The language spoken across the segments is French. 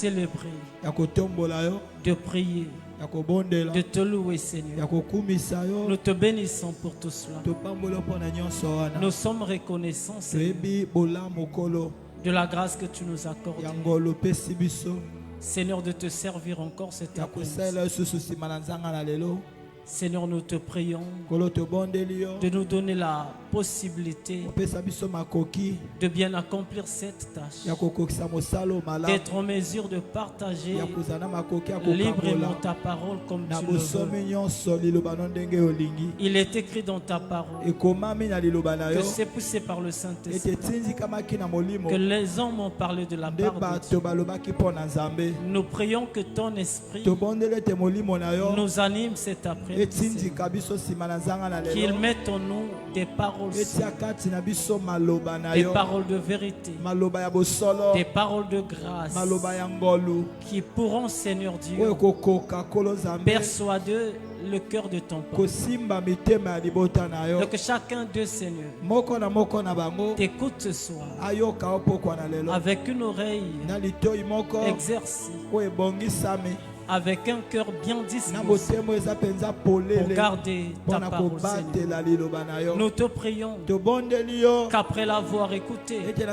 célébrer, de prier, de te louer, Seigneur. Nous te bénissons pour tout cela. Nous sommes reconnaissants, Seigneur, de la grâce que tu nous accordes, Seigneur, de te servir encore cet après-midi. Seigneur, nous te prions de nous donner la possibilité de bien accomplir cette tâche, d'être en mesure de partager librement ta parole comme tu le veux. Il est écrit dans ta parole que c'est poussé par le Saint-Esprit que les hommes ont parlé de la part de Dieu. Nous prions que ton esprit nous anime cet après-midi, qu'il mette en nous des paroles saintes, des paroles de vérité, des paroles de grâce qui pourront, Seigneur Dieu, persuader le cœur de ton peuple. Que chacun d'eux, Seigneur, t'écoute ce soir avec une oreille exercée, avec un cœur bien disposé pour garder ta parole, Seigneur. Nous te prions qu'après l'avoir écouté, qu'il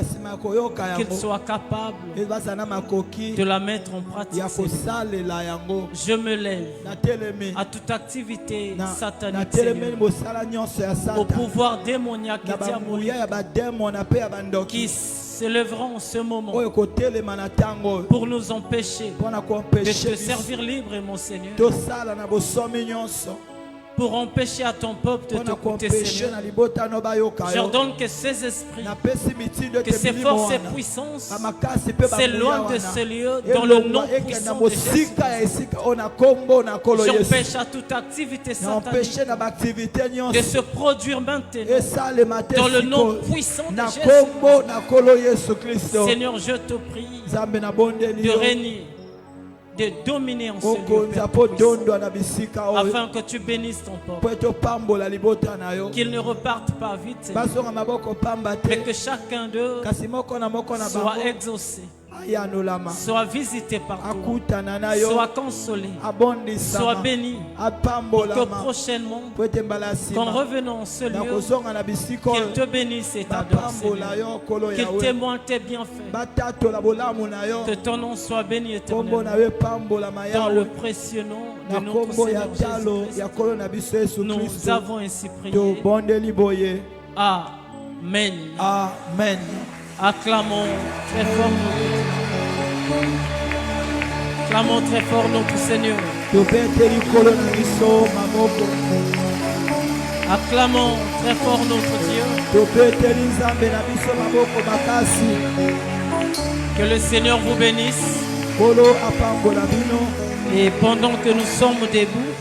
soit capable de la mettre en pratique, Seigneur. Je me lève à toute activité satanique, Seigneur, au pouvoir démoniaque et diabolique qui s'élèveront en ce moment pour nous empêcher de te servir libre, mon Seigneur, pour empêcher à ton peuple de t'écouter, Seigneur. J'ordonne que ces esprits, que ces forces et puissances s'éloignent de ce lieu dans le nom puissant de Jésus. J'empêche à toute activité satanique de se produire maintenant dans le nom puissant de Jésus. Seigneur, je te prie de régner, de dominer en ce lieu, Père, afin que tu bénisses ton peuple, qu'il ne reparte pas vite, mais que chacun d'eux soit exaucé, soit visité par toi, soit consolé, soit béni, pour que prochainement, qu'en revenant en ce lieu, qu'il te bénisse et t'adore, Seigneur, qu'il témoigne tes bienfaits, que ton nom soit béni éternellement, dans le précieux nom de notre Seigneur Jésus-Christ. Nous avons ainsi prié. Amen. Amen. Acclamons très fort Acclamons très fort notre Seigneur. Acclamons très fort notre Dieu. Que le Seigneur vous bénisse. Et pendant que nous sommes debout,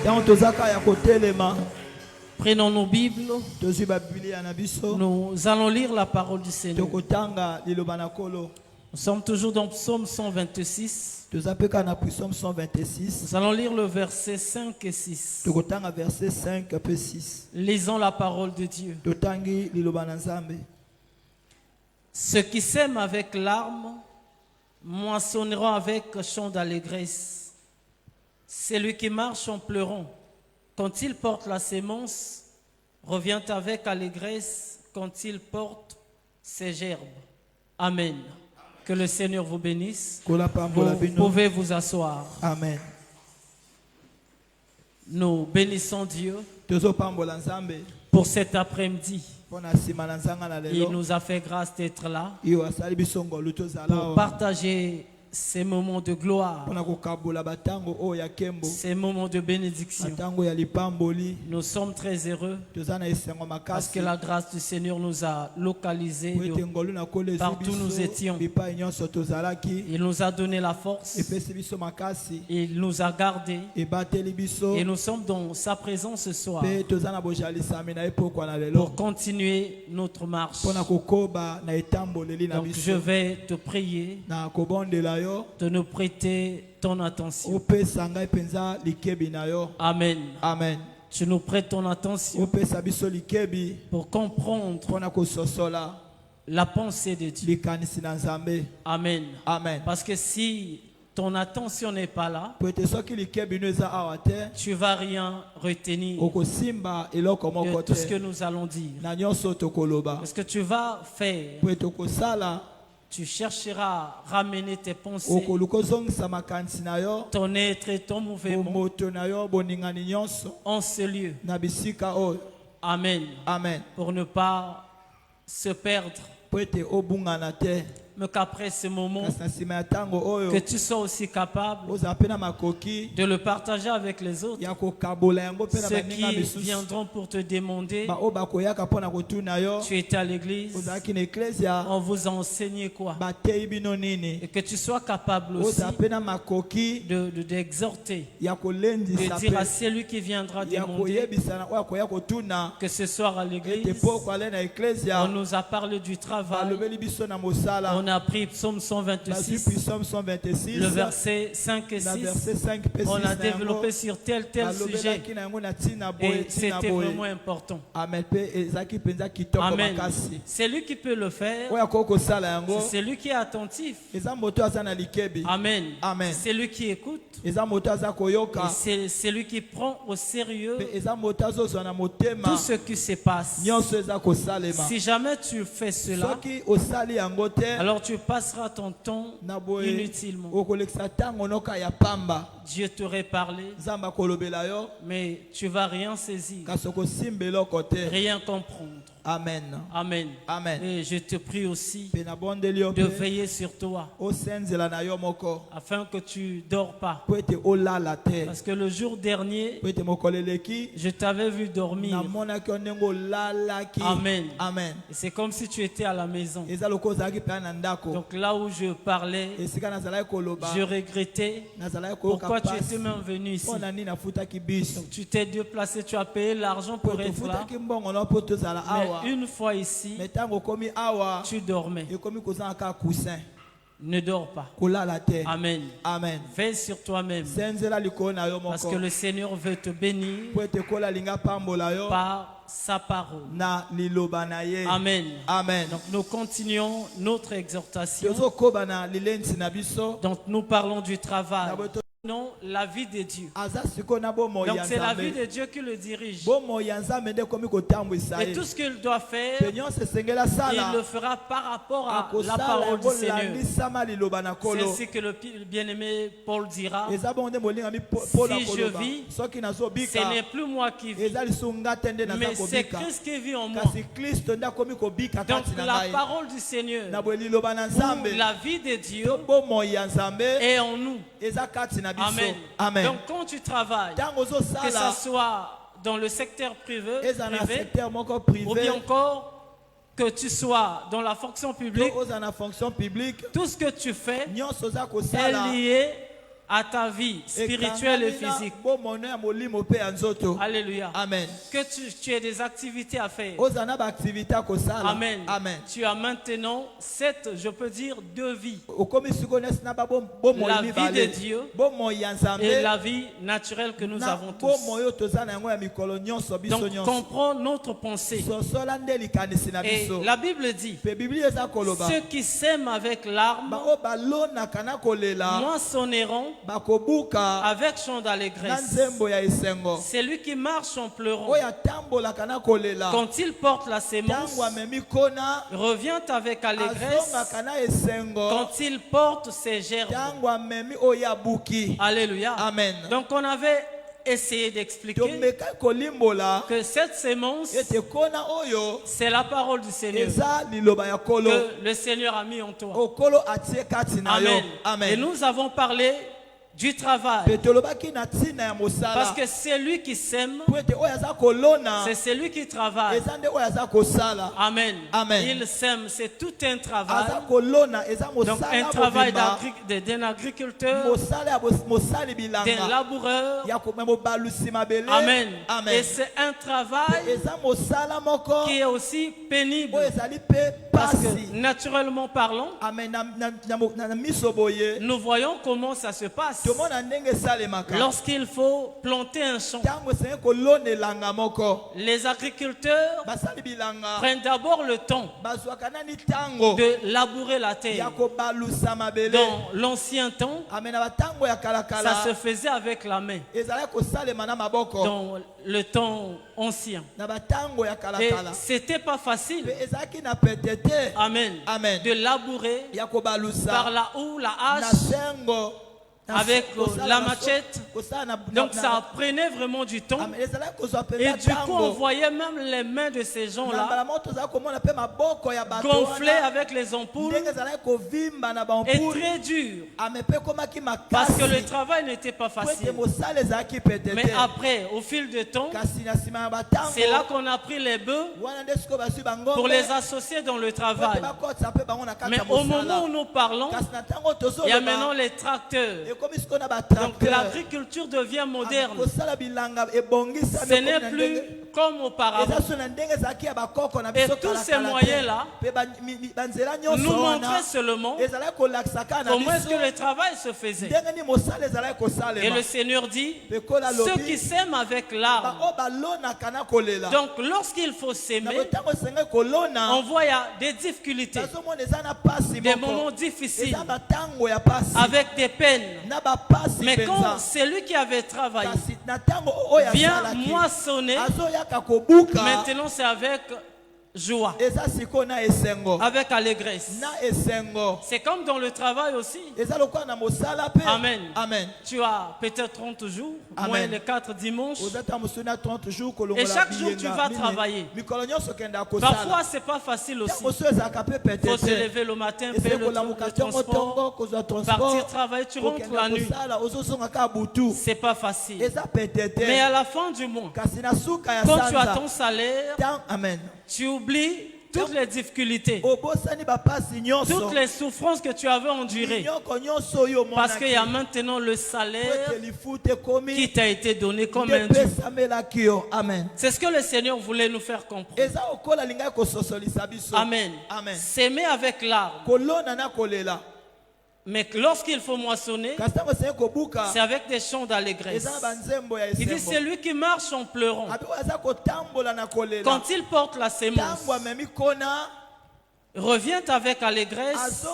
prenons nos Bibles. Nous allons lire la parole du Seigneur. Nous sommes toujours dans Psaume 126. Nous allons lire le verset 5 et 6. Lisons la parole de Dieu. Ceux qui sèment avec larmes moissonneront avec chant d'allégresse. Celui qui marche en pleurant, quand il porte la sémence, revient avec allégresse quand il porte ses gerbes. Amen. Que le Seigneur vous bénisse. Vous pouvez vous asseoir. Amen. Nous bénissons Dieu pour cet après-midi. Il nous a fait grâce d'être là pour partager ces moments de gloire, ces moments de bénédiction. Nous sommes très heureux parce que la grâce du Seigneur nous a localisés partout où nous étions. Il nous a donné la force, il nous a gardés et nous sommes dans sa présence ce soir pour continuer notre marche. Donc je vais te prier de nous prêter ton attention. Amen. Amen. Tu nous prêtes ton attention pour comprendre la pensée de Dieu. Amen. Amen. Amen. Parce que si ton attention n'est pas là, tu vas rien retenir de tout ce que nous allons dire. Ce que tu vas faire, tu chercheras à ramener tes pensées, ton être et ton mouvement en ce lieu. Amen. Amen. Pour ne pas se perdre. Mais qu'après ce moment, que tu sois aussi capable de le partager avec les autres. Ceux qui viendront pour te demander, tu étais à l'église, on vous a enseigné quoi? Et que tu sois capable aussi d'exhorter, de dire à celui qui viendra demander, que ce soir à l'église, on nous a parlé du travail. On a pris Psaume 126, le verset 5 et 6. On a développé sur tel sujet. Et c'était vraiment important. Amen. C'est lui qui peut le faire. C'est lui qui est attentif. Amen. C'est lui qui écoute. Et c'est lui qui prend au sérieux tout ce qui se passe. Si jamais tu fais cela, alors tu passeras ton temps inutilement. Dieu t'aurait parlé, mais tu ne vas rien saisir, rien comprendre. Amen. Amen. Amen. Et je te prie aussi de veiller sur toi, afin que tu ne dors pas. Parce que le jour dernier, je t'avais vu dormir. Amen. Amen. Et c'est comme si tu étais à la maison. Donc là où je parlais, je regrettais pourquoi tu étais même venu ici. Donc tu t'es déplacé, tu as payé l'argent pour être là. Mais une fois ici, tu dormais. Ne dors pas. Amen. Amen. Veille sur toi-même. Parce que le Seigneur veut te bénir par sa parole. Amen. Amen. Donc nous continuons notre exhortation. Donc nous parlons du travail. Non, la vie de Dieu. Donc c'est la vie de Dieu qui le dirige. Et tout ce qu'il doit faire, il le fera par rapport à la parole du Seigneur. C'est ainsi que le bien-aimé Paul dira, si je vis, ce n'est plus moi qui vis, mais c'est Christ qui vit en moi. Donc la parole du Seigneur, ou la vie de Dieu, est en nous. Amen. Amen. Donc quand tu travailles, que ce soit dans le secteur privé, ou bien encore que tu sois dans la fonction publique, tout ce que tu fais est lié à ta vie spirituelle et physique. Alléluia. Amen. Que tu aies des activités à faire. Amen. Amen. Tu as maintenant 7, je peux dire, 2 vies. La vie de Dieu et la vie naturelle que nous avons tous. Donc comprends notre pensée. Et la Bible dit, ceux qui sèment avec larmes moissonneront avec chant d'allégresse. C'est lui qui marche en pleurant. Quand il porte la sémence, revient avec allégresse. Quand il porte ses gerbes. Alléluia. Amen. Donc on avait essayé d'expliquer que cette sémence, c'est la parole du Seigneur que le Seigneur a mis en toi. Amen. Amen. Et nous avons parlé du travail. Parce que c'est lui qui sème, c'est celui qui travaille. Amen. Amen. Il sème, c'est tout un travail. Donc un travail d'un agriculteur, d'un laboureur. Amen. Amen. Et c'est un travail qui est aussi pénible. Parce que naturellement parlant, nous voyons comment ça se passe. Lorsqu'il faut planter un champ, les agriculteurs prennent d'abord le temps de labourer la terre. Dans l'ancien temps, ça se faisait avec la main. Dans le temps ancien. Et c'était pas facile. Amen. De labourer par la houe, la hache, avec la machette. Donc ça prenait vraiment du temps. Et du coup on voyait même les mains de ces gens-là gonflées avec les ampoules et très dur, parce que le travail n'était pas facile. Mais après, au fil du temps, c'est là qu'on a pris les bœufs pour les associer dans le travail. Mais au moment où nous parlons, il y a maintenant les tracteurs. Donc l'agriculture devient moderne. Ce n'est plus comme auparavant. Et tous ces moyens-là nous montraient seulement comment est-ce que le travail se faisait. Et le Seigneur dit, ceux qui sèment avec l'arme. Donc lorsqu'il faut s'aimer, on voit des difficultés, des moments difficiles, avec des peines. Mais quand celui qui avait travaillé vient moissonner, maintenant c'est avec joie, avec allégresse. C'est comme dans le travail aussi. Amen. Amen. Tu as peut-être 30 jours, moins les 4 dimanches. Et chaque jour tu vas travailler. Parfois c'est pas facile aussi. Il faut se lever le matin, faire le transport, partir travailler, tu rentres la nuit. C'est pas facile. Mais à la fin du mois, quand tu as ton salaire, tu oublies toutes les difficultés, toutes les souffrances que tu avais endurées, parce qu'il y a maintenant le salaire qui t'a été donné comme un dû. C'est ce que le Seigneur voulait nous faire comprendre. Amen. S'aimer avec l'arme. Mais lorsqu'il faut moissonner, c'est avec des chants d'allégresse. Il dit, c'est lui qui marche en pleurant. Quand il porte la sémence, revient avec allégresse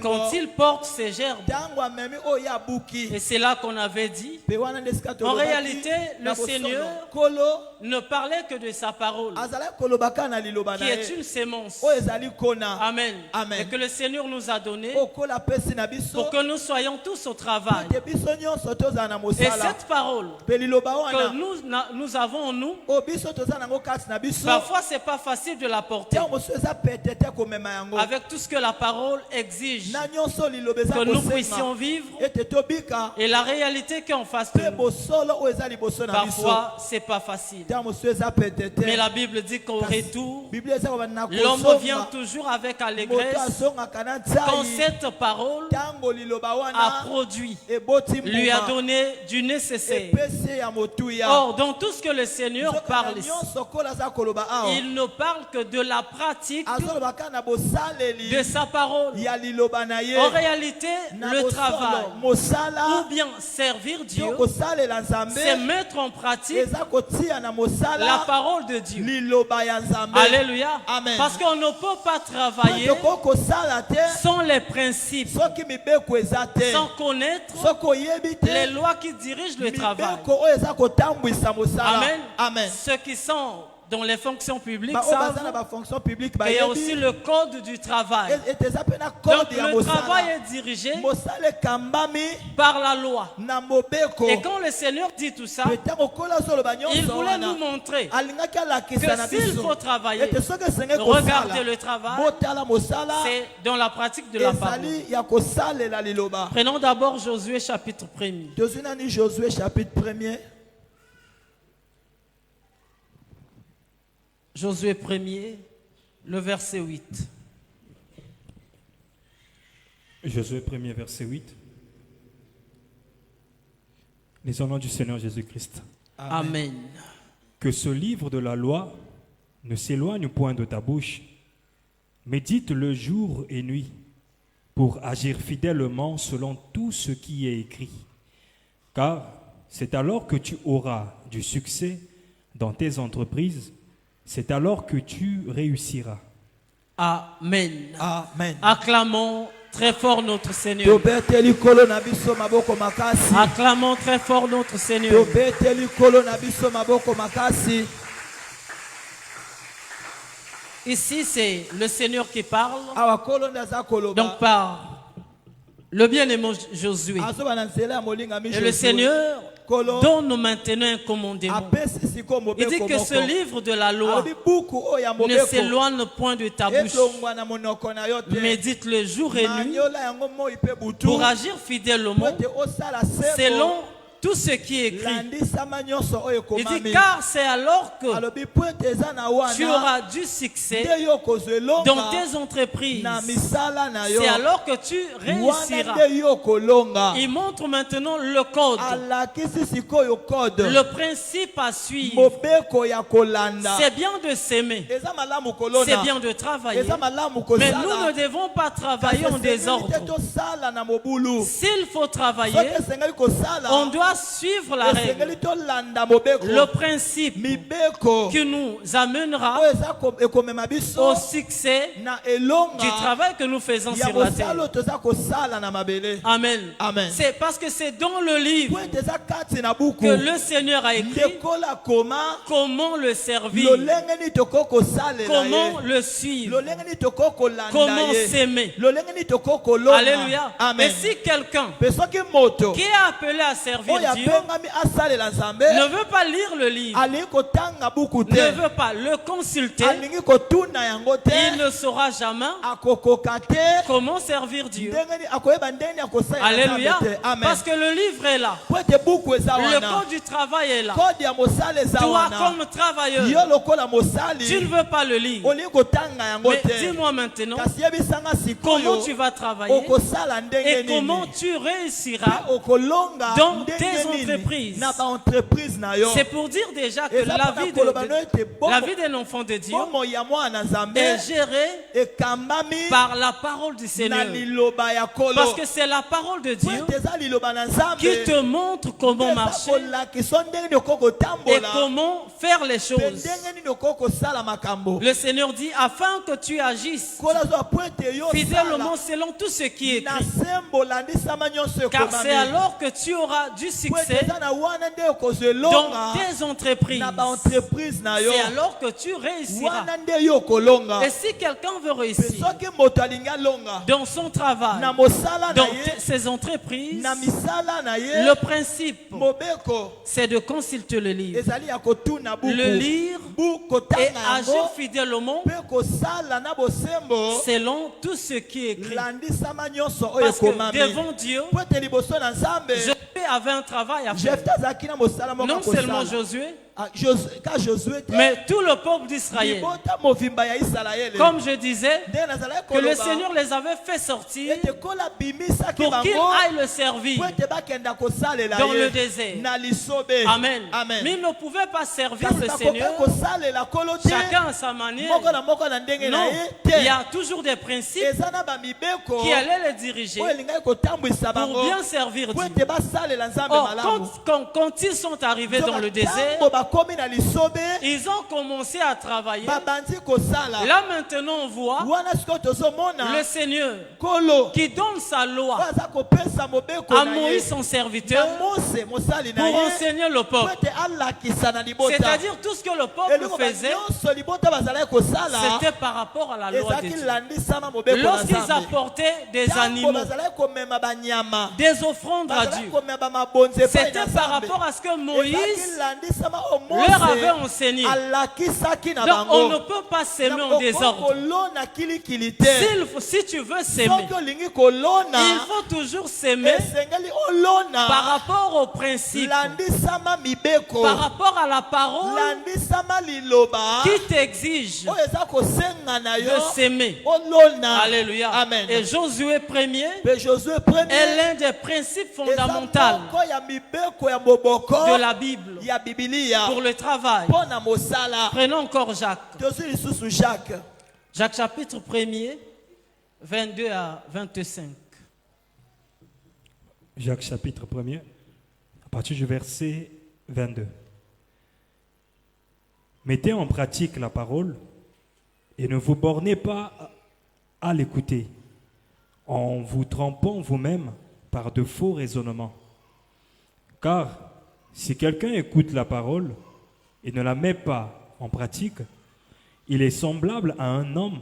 quand il porte ses gerbes. Et c'est là qu'on avait dit, en réalité, le Seigneur ne parlait que de sa parole, qui est une sémence. Amen. Et que le Seigneur nous a donné pour que nous soyons tous au travail. Et cette parole que nous avons en nous, parfois c'est pas facile de la porter, avec tout ce que la parole exige que nous puissions vivre, et la réalité qui est en face de nous. Parfois c'est pas facile. Mais la Bible dit qu'au retour, l'homme revient toujours avec allégresse quand cette parole a produit, lui a donné du nécessaire. Or, dans tout ce que le Seigneur parle ici, il ne parle que de la pratique de sa parole. En réalité, le travail, ou bien servir Dieu, c'est mettre en pratique la parole de Dieu. Alléluia. Amen. Parce qu'on ne peut pas travailler sans les principes, sans connaître les lois qui dirigent le travail. Amen. Amen. Ceux qui sont dans les fonctions publiques savent qu'il y a aussi le code du travail. Donc le travail est dirigé par la loi. Et quand le Seigneur dit tout ça, il voulait nous montrer que s'il faut travailler, regardez le travail, c'est dans la pratique de la parole. Prenons d'abord Josué chapitre 1er. Josué 1er, le verset 8. Josué 1er, verset 8. Les au nom du Seigneur Jésus-Christ. Amen. Que ce livre de la loi ne s'éloigne point de ta bouche, Médite le jour et nuit pour agir fidèlement selon tout ce qui est écrit. Car c'est alors que tu auras du succès dans tes entreprises, c'est alors que tu réussiras. Amen. Amen. Acclamons très fort notre Seigneur. Acclamons très fort notre Seigneur. Ici, c'est le Seigneur qui parle. Donc, par le bien-aimé Josué. Et le Seigneur dont nous maintenons un commandement. Il dit que ce livre de la loi ne s'éloigne point de ta bouche. Médite le jour et nuit pour agir fidèlement selon tout ce qui est écrit. Il dit car c'est alors que tu auras du succès dans tes entreprises. C'est alors que tu réussiras. Il montre maintenant le code. Le principe à suivre. C'est bien de s'aimer. C'est bien de travailler. Mais nous ne devons pas travailler en désordre. S'il faut travailler, on doit suivre la règle, le principe qui nous amènera au succès du travail que nous faisons sur la terre. Amen. C'est parce que c'est dans le livre que le Seigneur a écrit comment le servir, comment le suivre, comment s'aimer. Alléluia. Et si quelqu'un qui est appelé à servir Dieu ne veut pas lire le livre, ne veut pas le consulter, il ne saura jamais comment servir Dieu. Alléluia. Parce que le livre est là, le code du travail est là. Toi comme travailleur, tu ne veux pas le lire. Mais dis-moi maintenant comment tu vas travailler et comment tu réussiras dans tes entreprises. C'est pour dire déjà que la vie d'un enfant de Dieu est gérée par la parole du Seigneur. Parce que c'est la parole de Dieu qui te montre comment marcher et comment faire les choses. Le Seigneur dit afin que tu agisses fidèlement selon tout ce qui est écrit. Car c'est alors que tu auras du succès dans tes entreprises. C'est alors que tu réussiras. Et si quelqu'un veut réussir dans son travail, dans ses entreprises, le principe c'est de consulter le livre. Le lire et agir fidèlement selon tout ce qui est écrit. Parce que devant Dieu, Josué avait un travail à faire. Non seulement Josué, mais tout le peuple d'Israël. Comme je disais, que le Seigneur les avait fait sortir pour qu'ils aillent le servir dans le désert. Amen. Mais ils ne pouvaient pas servir le Seigneur chacun à sa manière. Non, il y a toujours des principes qui allaient les diriger pour bien servir Dieu. Or, quand ils sont arrivés dans le désert, ils ont commencé à travailler. Là maintenant on voit le Seigneur qui donne sa loi à Moïse son serviteur pour enseigner le peuple. C'est-à-dire tout ce que le peuple faisait, c'était par rapport à la loi de Dieu. Lorsqu'ils apportaient des animaux, des offrandes à Dieu, c'était par rapport à ce que Moïse leur avait enseigné. Donc on ne peut pas s'aimer en désordre. Si tu veux s'aimer, il faut toujours s'aimer par rapport au principe, par rapport à la parole qui t'exige de s'aimer. Alléluia. Amen. Et Josué 1er est l'un des principes fondamentaux de la Bible pour le travail. Prenons encore Jacques. Jacques chapitre 1er, 22 à 25. Jacques chapitre 1er, à partir du verset 22. Mettez en pratique la parole et ne vous bornez pas à l'écouter en vous trompant vous-même par de faux raisonnements. Car si quelqu'un écoute la parole et ne la met pas en pratique, il est semblable à un homme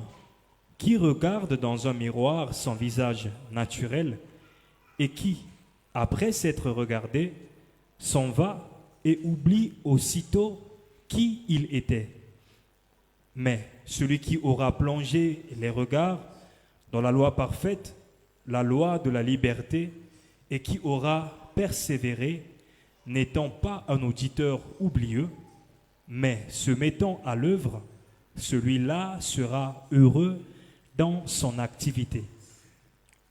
qui regarde dans un miroir son visage naturel et qui, après s'être regardé, s'en va et oublie aussitôt qui il était. Mais celui qui aura plongé les regards dans la loi parfaite, la loi de la liberté, et qui aura persévéré, n'étant pas un auditeur oublieux, mais se mettant à l'œuvre, celui-là sera heureux dans son activité.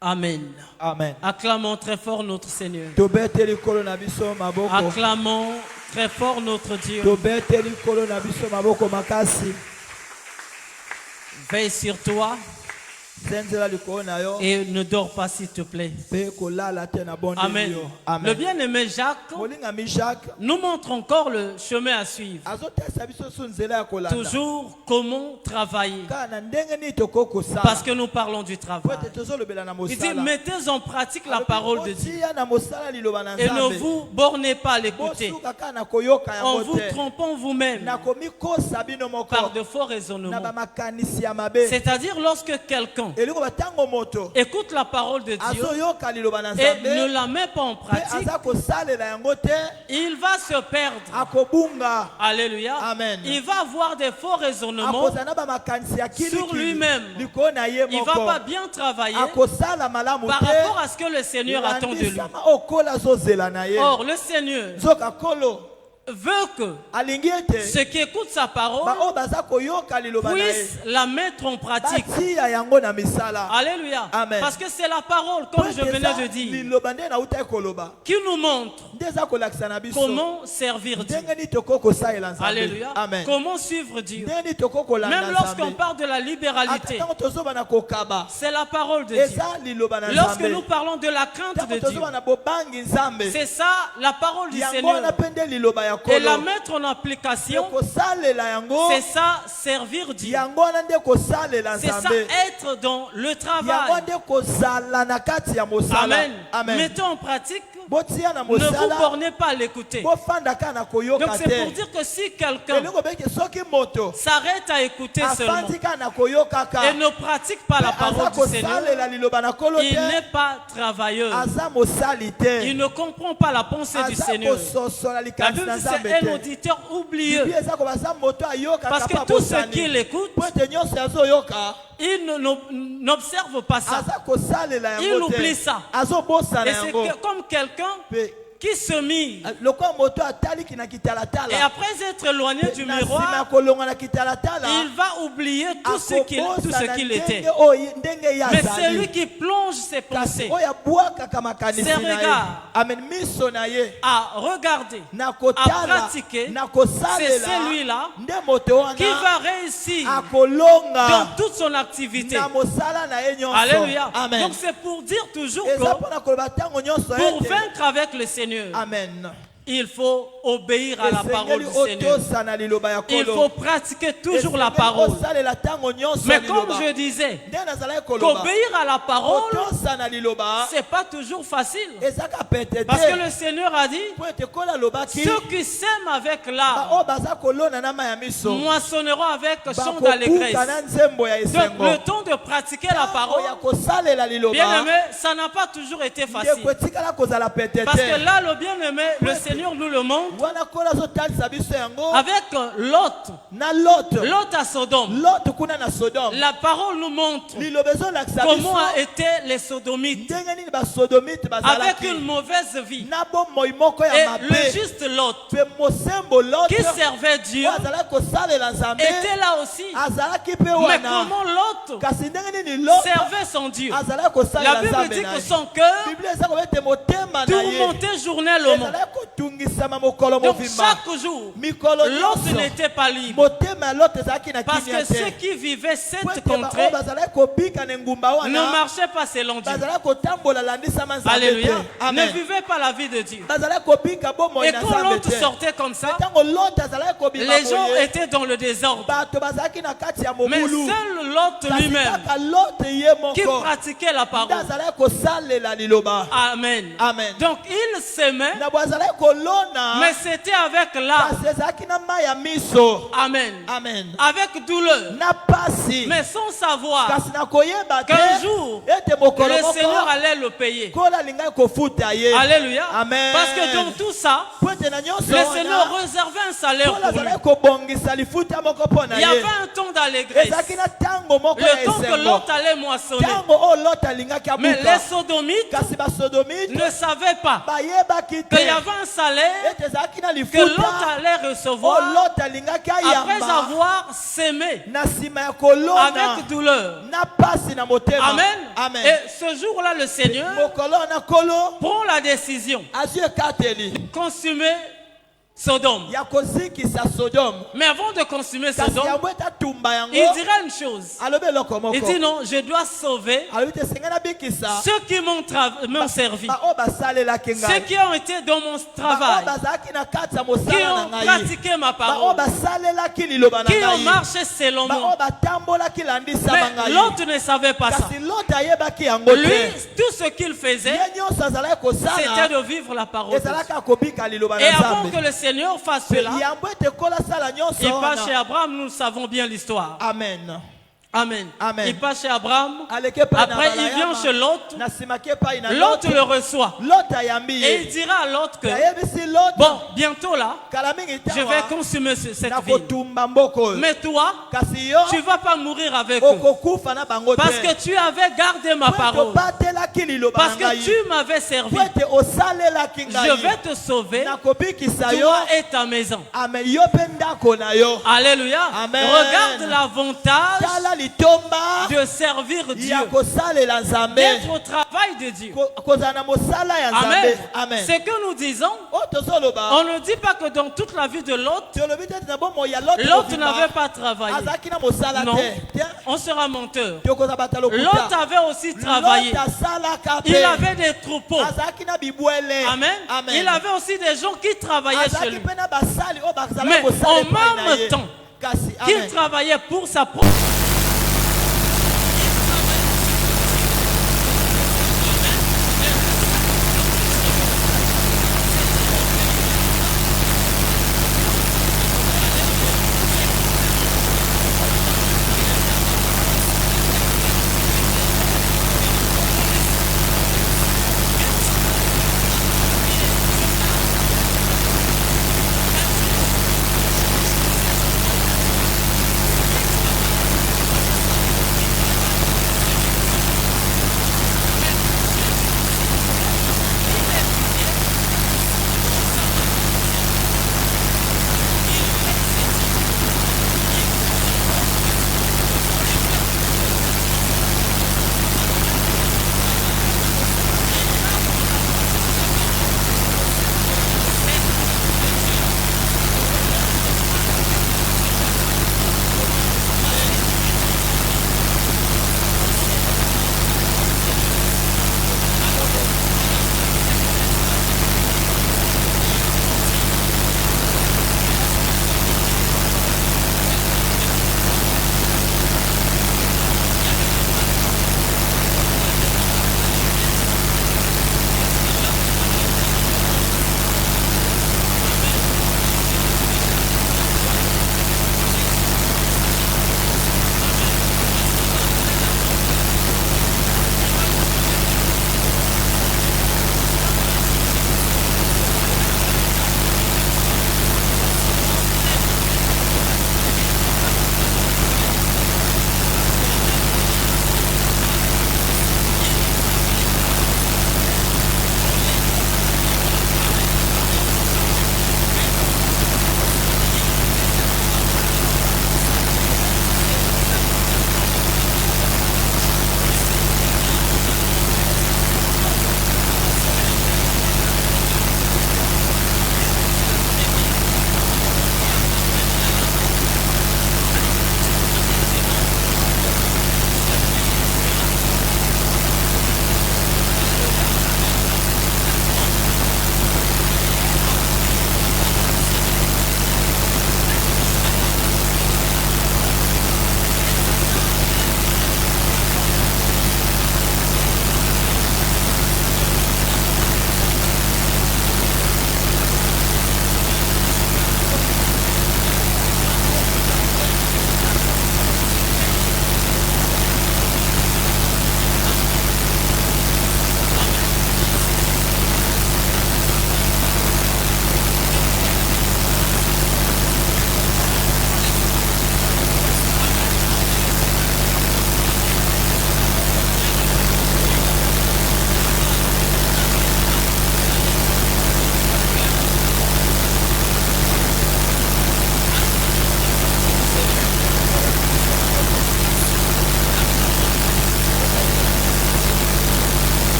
Amen. Amen. Acclamons très fort notre Seigneur. Acclamons très fort notre Dieu. Veille sur toi. Et ne dors pas s'il te plaît. Amen. Le bien-aimé Jacques nous montre encore le chemin à suivre. Toujours comment travailler. Parce que nous parlons du travail. Il dit mettez en pratique la parole de Dieu. Et ne vous bornez pas à l'écouter en vous trompant vous-même par de faux raisonnements. C'est-à-dire lorsque quelqu'un écoute la parole de Dieu et ne la met pas en pratique, il va se perdre. Alléluia. Amen. Il va avoir des faux raisonnements sur lui-même. Il ne va pas bien travailler par rapport à ce que le Seigneur attend de lui. Or, le Seigneur veut que ceux qui écoutent sa parole puissent la mettre en pratique. Alléluia. Amen. Parce que c'est la parole, comme je venais de dire, qui nous montre comment servir Dieu. Alléluia. Amen. Comment suivre Dieu. Même lorsqu'on parle de la libéralité, c'est la parole de Dieu. Lorsque nous parlons de la crainte de Dieu, c'est ça la parole du Seigneur. Et la mettre en application, c'est ça servir Dieu. C'est ça être dans le travail. Amen. Mettons en pratique. Ne vous bornez pas à l'écouter. Donc c'est pour dire que si quelqu'un s'arrête à écouter seulement et ne pratique pas la parole du Seigneur, il n'est pas travailleur. Il ne comprend pas la pensée du Seigneur. La Bible dit c'est un auditeur oublieux. Parce que tous ceux qui l'écoutent, il n'observe pas ça. Il oublie ça. Et c'est comme quelqu'un qui se mire. Et après être éloigné du miroir, il va oublier tout ce qu'il était. Mais c'est lui qui plonge ses pensées, ses regards, à regarder, à pratiquer. C'est celui-là qui va réussir dans toute son activité. Alléluia. Donc c'est pour dire toujours que pour vaincre avec le Seigneur, Amen. il faut obéir à la parole du Seigneur. Il faut pratiquer toujours la parole. Mais comme je disais, qu'obéir à la parole, c'est pas toujours facile. Parce que le Seigneur a dit, ceux qui sèment avec l'art moissonneront avec chant d'allégresse. Donc le temps de pratiquer la parole, bien-aimé, ça n'a pas toujours été facile. Parce que là, le bien-aimé, le Seigneur nous le montre avec Lot. Lot à Sodome. La parole nous montre comment étaient les Sodomites avec une mauvaise vie. Et le juste Lot qui servait Dieu était là aussi. Mais comment Lot servait son Dieu? La Bible dit que son cœur tourmentait journellement. Donc chaque jour, Lot n'était pas libre. Parce que ceux qui vivaient cette contrée ne marchaient pas selon Dieu. Alléluia. Ne vivaient pas la vie de Dieu. Et quand Lot sortait comme ça, les gens étaient dans le désordre. Mais seul Lot lui-même qui pratiquait la parole. Amen. Donc il s'aimait, mais c'était avec l'âme. Amen. Avec douleur. Mais sans savoir qu'un jour le Seigneur allait le payer. Alléluia. Parce que dans tout ça, le Seigneur réservait un salaire pour lui. Il y avait un temps d'allégresse. Le temps que Lot allait moissonner. Mais les sodomites ne savaient pas qu'il y avait un salaire que Lot allait recevoir après avoir sémé avec douleur. Amen. Et ce jour-là, le Seigneur prend la décision de consumer Sodome. Mais avant de consumer Sodome, il dirait une chose. Il dit non, je dois sauver ceux qui m'ont servi, ceux qui ont été dans mon travail, qui ont pratiqué ma parole, qui ont marché selon moi. Mais l'autre ne savait pas ça. Lui, tout ce qu'il faisait, c'était de vivre la parole de Dieu. Et avant que le Seigneur fasse cela, il passe chez Abraham, nous savons bien l'histoire. Amen. Amen. Amen. Il passe chez Abraham. Après, il vient chez Lot. Lot le reçoit. Et il dira à Lot que bon, bientôt là, je vais consumer cette ville. Mais toi, tu ne vas pas mourir avec eux. Parce que tu avais gardé ma parole. Parce que tu m'avais servi. Je vais te sauver, toi et ta maison. Alléluia. Regarde l'avantage de servir Dieu, d'être au travail de Dieu. Amen. Ce que nous disons, on ne dit pas que dans toute la vie de Lot, Lot n'avait pas travaillé. Non, on sera menteur. Lot avait aussi travaillé. Il avait des troupeaux. Amen. Il avait aussi des gens qui travaillaient chez lui. Mais en même temps qu'il travaillait pour sa propre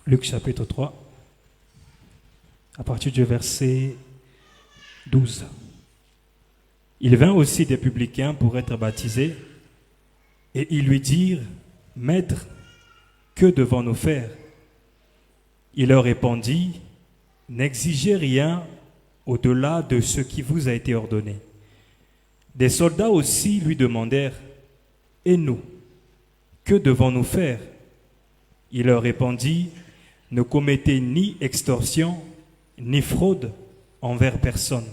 Luc chapitre 3, à partir du verset 12. Il vint aussi des publicains pour être baptisés, et ils lui dirent, « Maître, que devons-nous faire ?» Il leur répondit, « N'exigez rien au-delà de ce qui vous a été ordonné. » Des soldats aussi lui demandèrent, « Et nous, que devons-nous faire ?» Il leur répondit, « Ne commettez ni extorsion, ni fraude envers personne,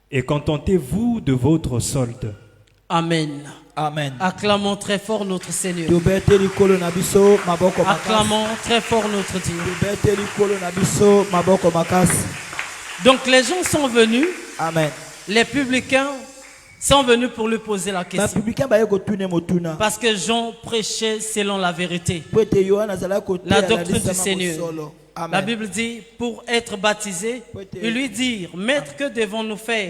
et contentez-vous de votre solde. » Amen. Amen. Acclamons très fort notre Seigneur. Acclamons très fort notre Dieu. Donc les gens sont venus. Amen. Les publicains sont venus pour lui poser la question. Parce que Jean prêchait selon la vérité, la doctrine du Seigneur. Amen. La Bible dit, pour être baptisé, ils lui dirent, « Maître, que devons-nous faire ?»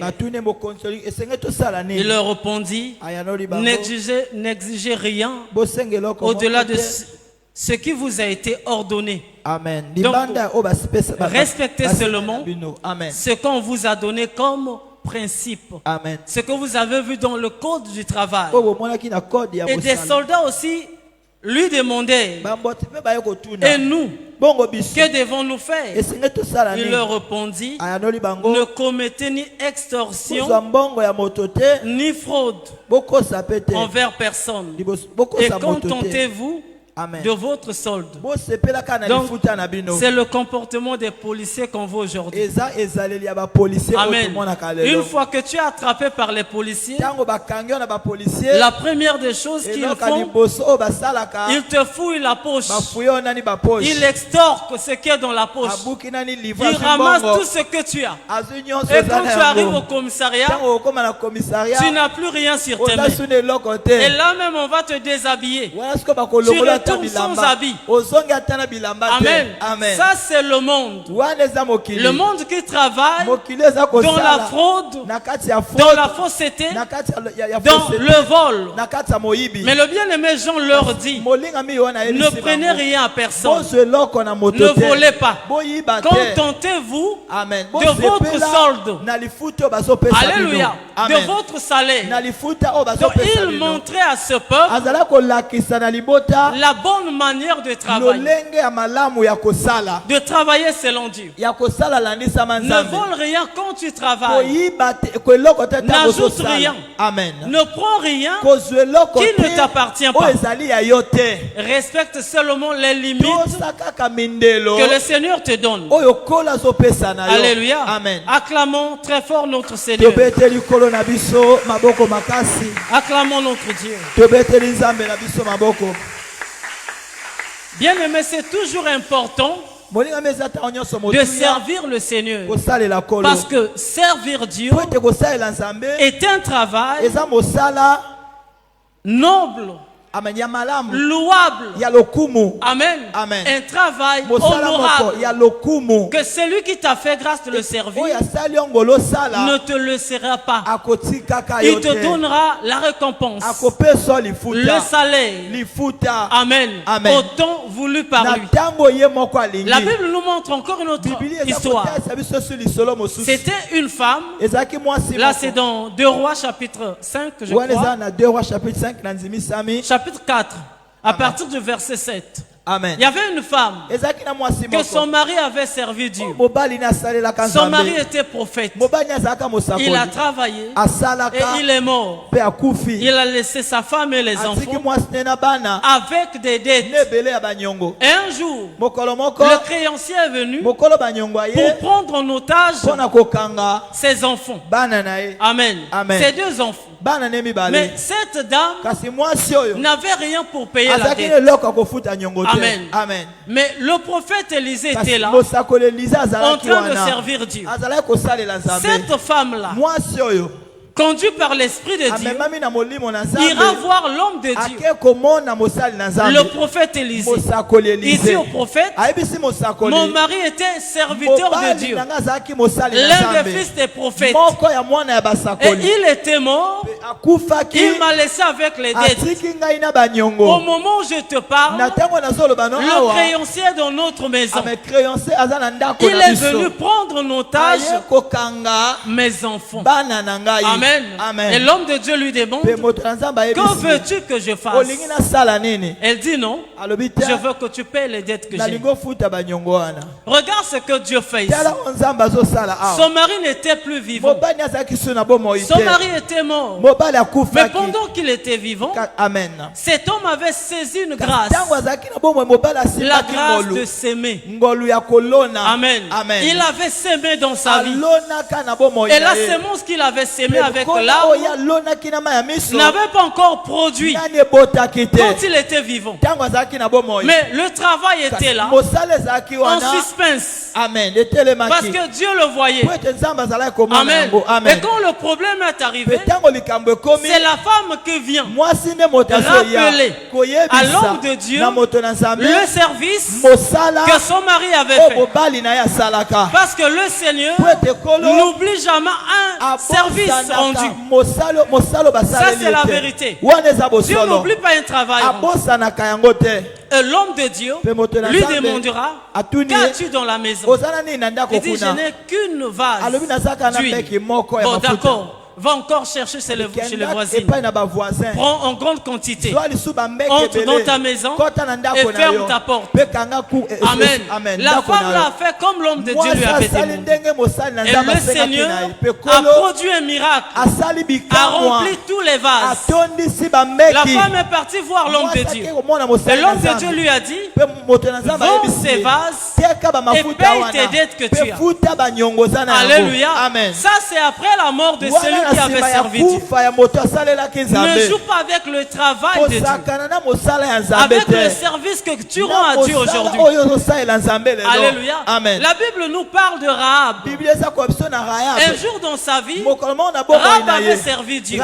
Il leur répondit, « N'exigez rien au-delà de ce qui vous a été ordonné. Amen. Donc, respectez seulement ce qu'on vous a donné comme principe. Amen. Ce que vous avez vu dans le code du travail. Et des soldats aussi lui demandaient, et nous, que devons-nous faire? Il leur répondit, ne commettez ni extorsion ni fraude envers personne, et contentez-vous de votre solde. Donc, c'est le comportement des policiers qu'on voit aujourd'hui. Amen. Une fois que tu es attrapé par les policiers, la première des choses qu'ils font, ils te fouillent la poche. Ils extorquent ce qui est dans la poche. Ils ramassent tout ce que tu as. Et quand tu arrives au commissariat, tu n'as plus rien sur tes mains. Et là même, on va te déshabiller. Tu sans habit. Amen. Amen. Ça c'est le monde. Le monde qui travaille dans la fraude, dans la fausseté, dans le vol. Mais le bien-aimé Jean leur dit, ne prenez rien à personne, ne volez pas, contentez-vous de votre solde. Alléluia. De votre salaire. Donc il montrait à ce peuple la bonne manière de travailler. De travailler selon Dieu. Ne vole rien quand tu travailles. N'ajoute rien. Amen. Ne prends rien qui ne t'appartient pas. Respecte seulement les limites que le Seigneur te donne. Alléluia. Amen. Acclamons très fort notre Seigneur. Acclamons notre Dieu. Bien aimé, c'est toujours important de servir le Seigneur. Parce que servir Dieu est un travail noble, louable. Amen. Amen. Un travail honorable. Que celui qui t'a fait grâce de le servir ne te le laissera pas. Il te donnera la récompense, le salaire. Amen. Amen. Autant voulu par lui. La Bible nous montre encore une autre histoire. C'était une femme. Là c'est dans 2 Rois chapitre 5, je crois. Chapitre 4, à partir du verset 7. Amen. Il y avait une femme que son mari avait servi Dieu. Son mari était prophète. Il a travaillé et il est mort. Il a laissé sa femme et les enfants avec des dettes. Et un jour, le créancier est venu pour prendre en otage ses enfants. Amen. Amen. Ses 2 enfants. Mais cette dame n'avait rien pour payer la dette. Amen. Amen. Mais le prophète Élisée était là, en train de servir Dieu. Cette femme-là conduit par l'Esprit de Dieu, ira voir l'homme de Dieu, le prophète Élisée. Il dit au prophète, mon mari était serviteur de Dieu, l'un des fils des prophètes, et il était mort, il m'a laissé avec les dettes. Au moment où je te parle, le créancier dans notre maison, il est venu prendre en otage mes enfants. Amen. Amen. Et l'homme de Dieu lui demande, que veux-tu que je fasse? Elle dit non, je veux que tu paies les dettes que j'ai. Regarde ce que Dieu fait ici. Son mari n'était plus vivant. Son mari était mort. Mais pendant qu'il était vivant, cet homme avait saisi une grâce. La grâce de s'aimer. Amen. Il avait sémé dans sa vie. Et la sémence qu'il avait sémée avec l'arbre n'avait pas encore produit quand il était vivant. Mais le travail était là, en suspense. Amen. Parce que Dieu le voyait. Amen. Et quand le problème est arrivé, c'est la femme qui vient rappeler à l'homme de Dieu le service que son mari avait fait. Parce que le Seigneur n'oublie jamais un service rendu. Ça, c'est la vérité. Dieu n'oublie pas un travail rendu. Et l'homme de Dieu lui demandera, qu'as-tu dans la maison? Il dit, je n'ai qu'une vase d'huile. Bon, d'accord. Va encore chercher chez les voisins. Prends en grande quantité. Entre dans ta maison et ferme ta porte. Amen. La femme l'a fait comme l'homme de Dieu lui avait demandé. Et le Seigneur a produit un miracle. A rempli tous les vases. La femme est partie voir l'homme de Dieu. Et l'homme de Dieu lui a dit, vends ces vases et paye tes dettes que tu as. Alléluia. Ça, c'est après la mort de celui qui avait servi Dieu. Ne joue pas avec le travail de Dieu, avec le service que tu rends à Dieu aujourd'hui. Alléluia. Amen. La Bible nous parle de Rahab. Un jour dans sa vie, Rahab avait servi Dieu.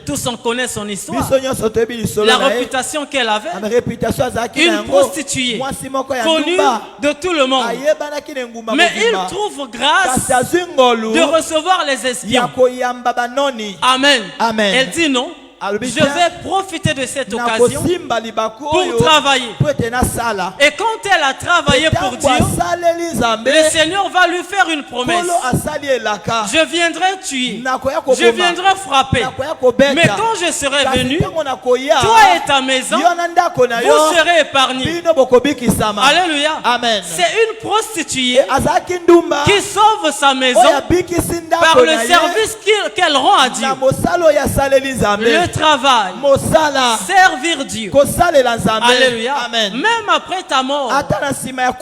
Tous on connaît son histoire, la réputation qu'elle avait. Une prostituée connue de tout le monde. Mais il trouve grâce de recevoir les espions. Amen. Elle dit non. Je vais profiter de cette occasion pour travailler. Et quand elle a travaillé pour Dieu, le Seigneur va lui faire une promesse. Je viendrai tuer, je viendrai frapper. Mais quand je serai venu, toi et ta maison, vous serez épargnés. Alléluia. C'est une prostituée qui sauve sa maison par le service qu'elle rend à Dieu. Le travail, servir Dieu. Alléluia. Amen. Même après ta mort, le Seigneur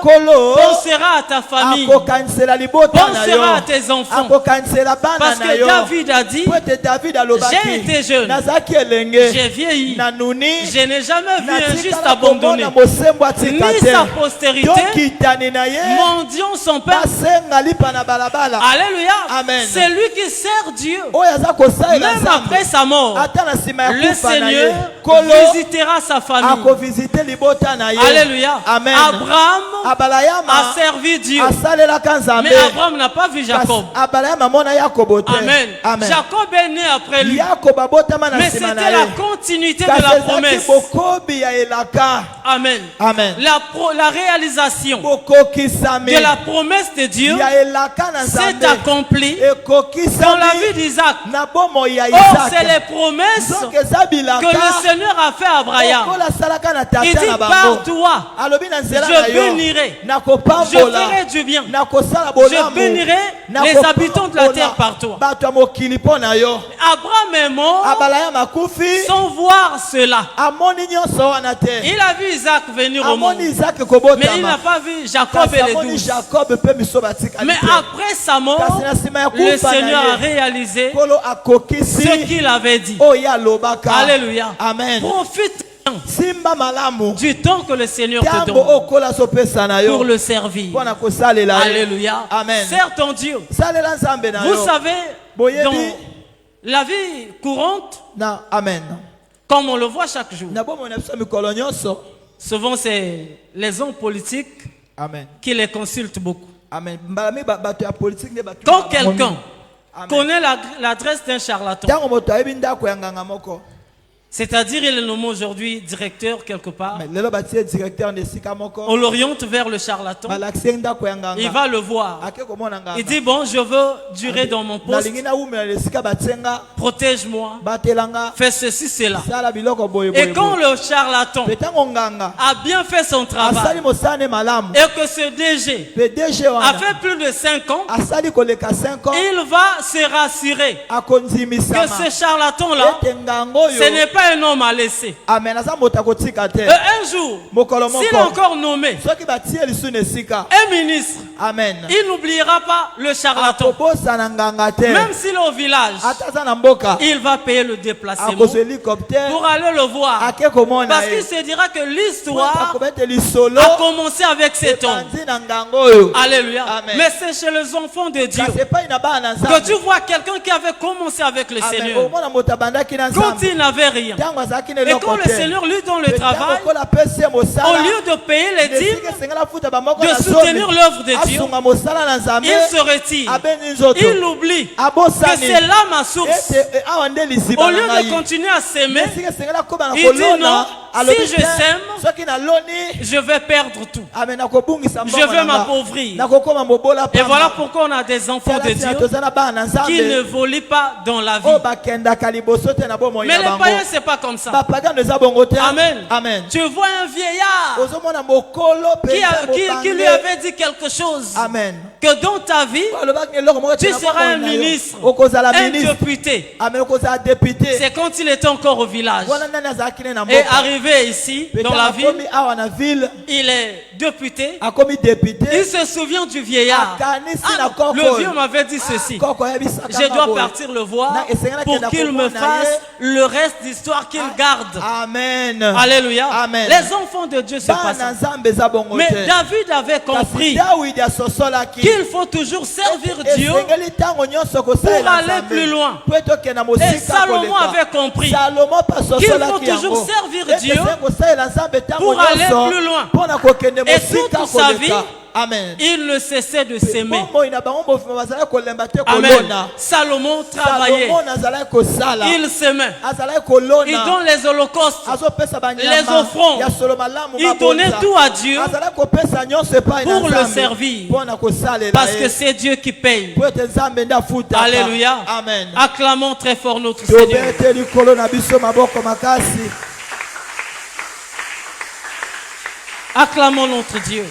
pensera à ta famille, pensera à tes enfants. Parce que David a dit, j'ai été jeune, j'ai vieilli, je n'ai jamais vu un juste abandonné, ni sa postérité mendiant son père. Alléluia. C'est lui qui sert Dieu. Même après sa mort, le Seigneur visitera sa famille. Alléluia. Abraham a servi Dieu. Mais Abraham n'a pas vu Jacob. Amen. Jacob est né après lui. Mais c'était la continuité de la promesse. Amen. La réalisation de la promesse de Dieu s'est accomplie dans la vie d'Isaac. Or, c'est les promesses que le Seigneur a fait à Abraham. Il dit, par toi, je bénirai, je ferai du bien, je bénirai les habitants de la terre par toi. Abraham est mort sans voir cela. Il a vu Isaac venir au monde, mais il n'a pas vu Jacob et les 12. Mais après sa mort, le Seigneur a réalisé ce qu'il avait dit. Alléluia. Amen. Profite du temps que le Seigneur te donne pour le servir. Alléluia. Amen. Sers ton Dieu. Vous savez, dans la vie courante, Amen. Comme on le voit chaque jour, souvent c'est les hommes politiques Amen. qui les consultent beaucoup. Amen. Quand quelqu'un connaît l'adresse d'un charlatan, c'est-à-dire il est nommé aujourd'hui directeur quelque part, on l'oriente vers le charlatan, il va le voir, il dit bon, je veux durer dans mon poste, protège-moi, fais ceci, cela. Et quand le charlatan a bien fait son travail et que ce DG a fait plus de 5 ans, il va se rassurer que ce charlatan-là, ce n'est pas un homme à laisser. Amen. Un jour, s'il est encore nommé un ministre, Amen, il n'oubliera pas le charlatan. Même s'il est au village, il va payer le déplacement pour aller le voir. Parce qu'il se dira que l'histoire a commencé avec cet homme. Alléluia. Amen. Mais c'est chez les enfants de Dieu que tu vois quelqu'un qui avait commencé avec le Seigneur quand il n'avait rien. Et quand le Seigneur lui donne le travail, au lieu de payer les dîmes, de soutenir l'œuvre de Dieu, il se retire. Il oublie que c'est là ma source. Au lieu de continuer à s'aimer, il dit non, si je sème, je vais perdre tout. Je vais m'appauvrir. Et voilà pourquoi on a des enfants de Dieu qui ne volent pas dans la vie. Mais les païens, c'est pas comme ça. Amen. Amen. Tu vois un vieillard qui lui avait dit quelque chose. Amen. Que dans ta vie, tu seras un ministre, un député. C'est quand il était encore au village. Et arrivé ici, dans la ville, il est député. Il se souvient du vieillard. Le vieux m'avait dit ceci. Je dois partir le voir pour qu'il me fasse le reste d'histoire qu'il garde. Amen. Alléluia. Amen. Les enfants de Dieu se passent. Mais David avait compris qu'il faut toujours servir Dieu pour aller plus loin. Et Salomon avait compris qu'il faut toujours servir Dieu pour aller plus loin. Et toute sa vie, Amen, il ne cessait de s'aimer. Amen. Salomon travaillait. Il s'aimait. Il donne les holocaustes, les offrandes. Il donnait tout à Dieu pour le servir. Parce que c'est Dieu qui paye. Alléluia. Amen. Acclamons très fort notre Seigneur. Acclamons notre Dieu.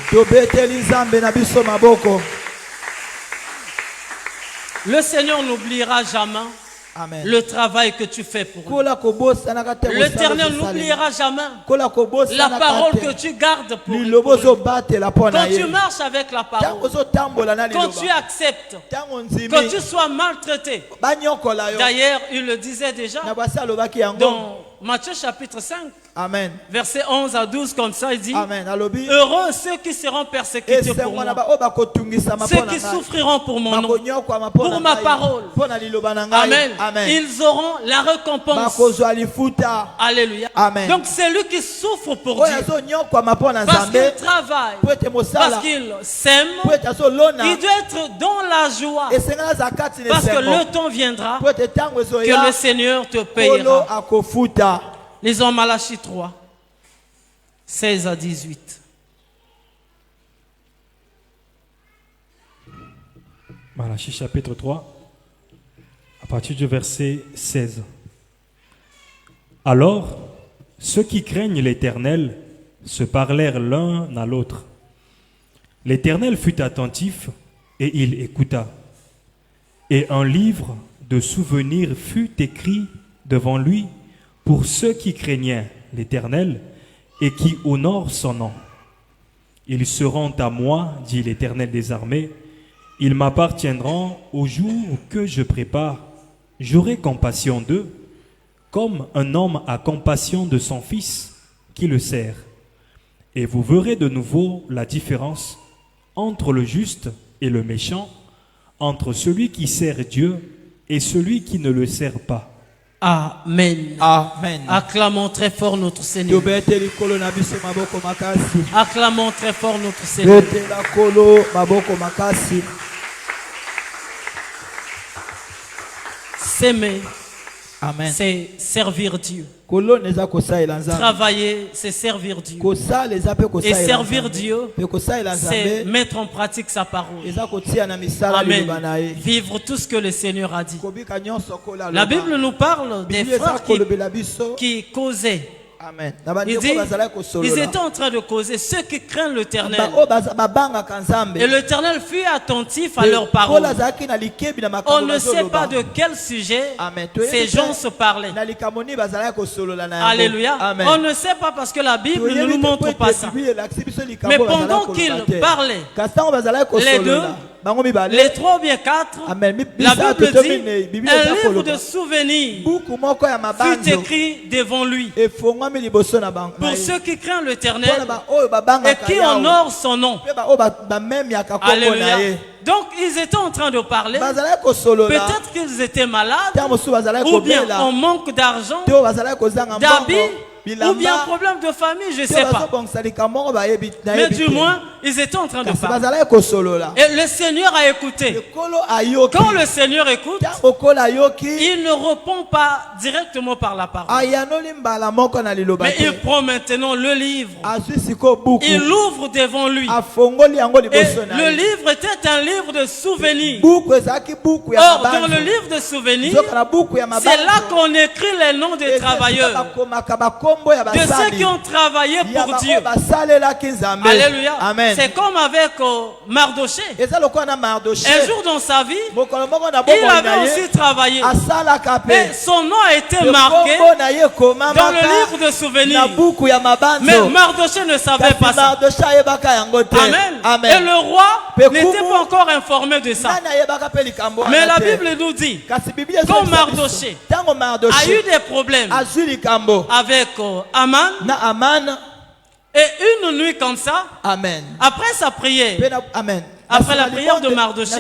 Le Seigneur n'oubliera jamais Amen. le travail que tu fais pour lui. L'Éternel n'oubliera jamais la parole que tu gardes pour lui. Quand tu marches avec la parole, quand tu acceptes que tu sois maltraité. D'ailleurs, il le disait déjà dans Matthieu chapitre 5. Amen. Verset 11 à 12, comme ça, il dit: Amen. heureux ceux qui seront persécutés pour moi, ceux qui souffriront pour mon nom, pour ma parole. Amen. Amen. Ils auront la récompense. Alléluia. Amen. Donc c'est lui qui souffre pour Dieu, parce qu'il travaille, parce qu'il s'aime. Il doit être dans la joie, parce que le temps viendra que le Seigneur te payera. Lisons Malachie 3, 16 à 18. Malachie chapitre 3, à partir du verset 16. Alors, ceux qui craignent l'Éternel se parlèrent l'un à l'autre. L'Éternel fut attentif et il écouta. Et un livre de souvenirs fut écrit devant lui pour ceux qui craignaient l'Éternel et qui honorent son nom. Ils seront à moi, dit l'Éternel des armées, ils m'appartiendront au jour que je prépare. J'aurai compassion d'eux, comme un homme a compassion de son fils. qui le sert. Et vous verrez de nouveau la différence entre le juste et le méchant, entre celui qui sert Dieu et celui qui ne le sert pas. Amen. Amen. Acclamons très fort notre Seigneur. Acclamons très fort notre Seigneur. S'aimer, c'est servir Dieu. Travailler, c'est servir Dieu. Et servir Dieu, c'est mettre en pratique sa parole. Amen. Vivre tout ce que le Seigneur a dit. La Bible nous parle des frères qui causaient. Amen. Il dit, ils étaient en train de causer ceux qui craignent l'Éternel. Et l'Éternel fut attentif à leurs paroles. On ne sait pas de quel sujet ces gens se parlaient. Alléluia. Amen. On ne sait pas parce que la Bible ne nous montre pas ça. Mais pendant qu'ils parlaient, les deux, les trois ou bien quatre, la Bible dit, un livre de souvenirs fut écrit devant lui. Pour ceux qui craignent l'Éternel et qui honorent son nom. Alléluia. Donc ils étaient en train de parler. Peut-être qu'ils étaient malades, ou bien on manque d'argent, d'habits, ou bien problème de famille, je ne sais pas. Mais du moins, ils étaient en train de parler. Et le Seigneur a écouté. Quand le Seigneur écoute, il ne répond pas directement par la parole. Mais il prend maintenant le livre. Il l'ouvre devant lui. Et le livre était un livre de souvenirs. Or, dans le livre de souvenirs, c'est là qu'on écrit les noms des travailleurs, de ceux qui ont travaillé pour Dieu. Alléluia. Amen. C'est comme avec Mardoché. Un jour dans sa vie, il avait aussi travaillé. Et son nom a été marqué dans le livre de souvenirs. Mais Mardoché ne savait pas ça. Amen. Et le roi n'était pas encore informé de ça. Mais la Bible nous dit, quand Mardoché a eu des problèmes avec Aman, et une nuit comme ça, Amen. Après sa prière, Amen. Après la prière de Mardoché,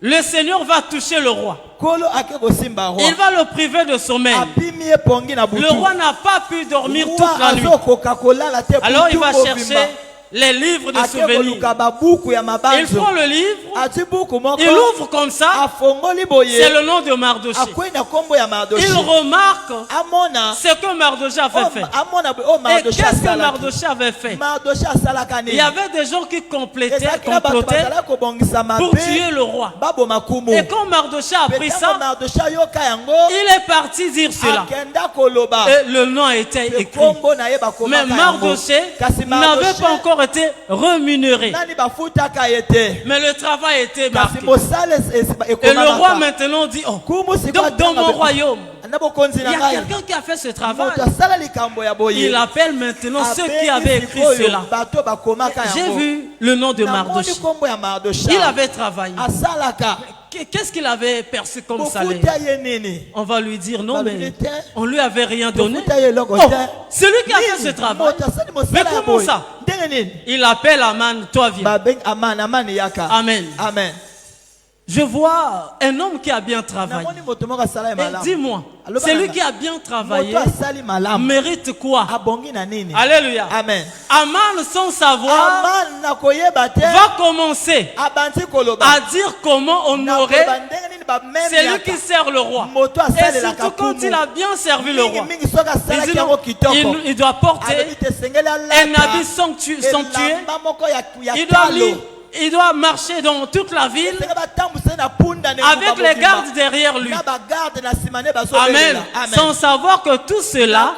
le Seigneur va toucher le roi. Il va le priver de sommeil. Le roi n'a pas pu dormir toute la nuit. Alors il va chercher les livres de souvenirs. Il prend le livre, il ouvre comme ça, c'est le nom de Mardoché. Il remarque ce que Mardoché avait fait. Et qu'est-ce que Mardoché avait fait? Il y avait des gens qui complotaient pour tuer le roi. Et quand Mardoché a appris ça, il est parti dire cela. Et le nom était écrit. Mais Mardoché n'avait pas encore été rémunéré. Mais le travail était marqué. Et le roi maintenant dit, oh, donc dans mon royaume, il y a quelqu'un qui a fait ce travail. Il appelle maintenant ceux qui avaient écrit cela. J'ai vu le nom de Mardoché. Il avait travaillé. Qu'est-ce qu'il avait perçu comme salaire? On va lui dire non, mais on lui avait rien donné. Oh, c'est lui qui a fait ce travail. Mais comment ça? Il appelle Aman, toi viens. Amen. Amen. Je vois un homme qui a bien travaillé. Et dis-moi, celui qui a bien travaillé mérite quoi? Alléluia. Amen. Aman, sans savoir, va commencer à dire comment honorer celui qui sert le roi. Et surtout quand il a bien servi le roi. Il dit non, il doit porter un habit somptueux. Il doit marcher dans toute la ville avec les gardes derrière lui. Amen. Sans savoir que tout cela,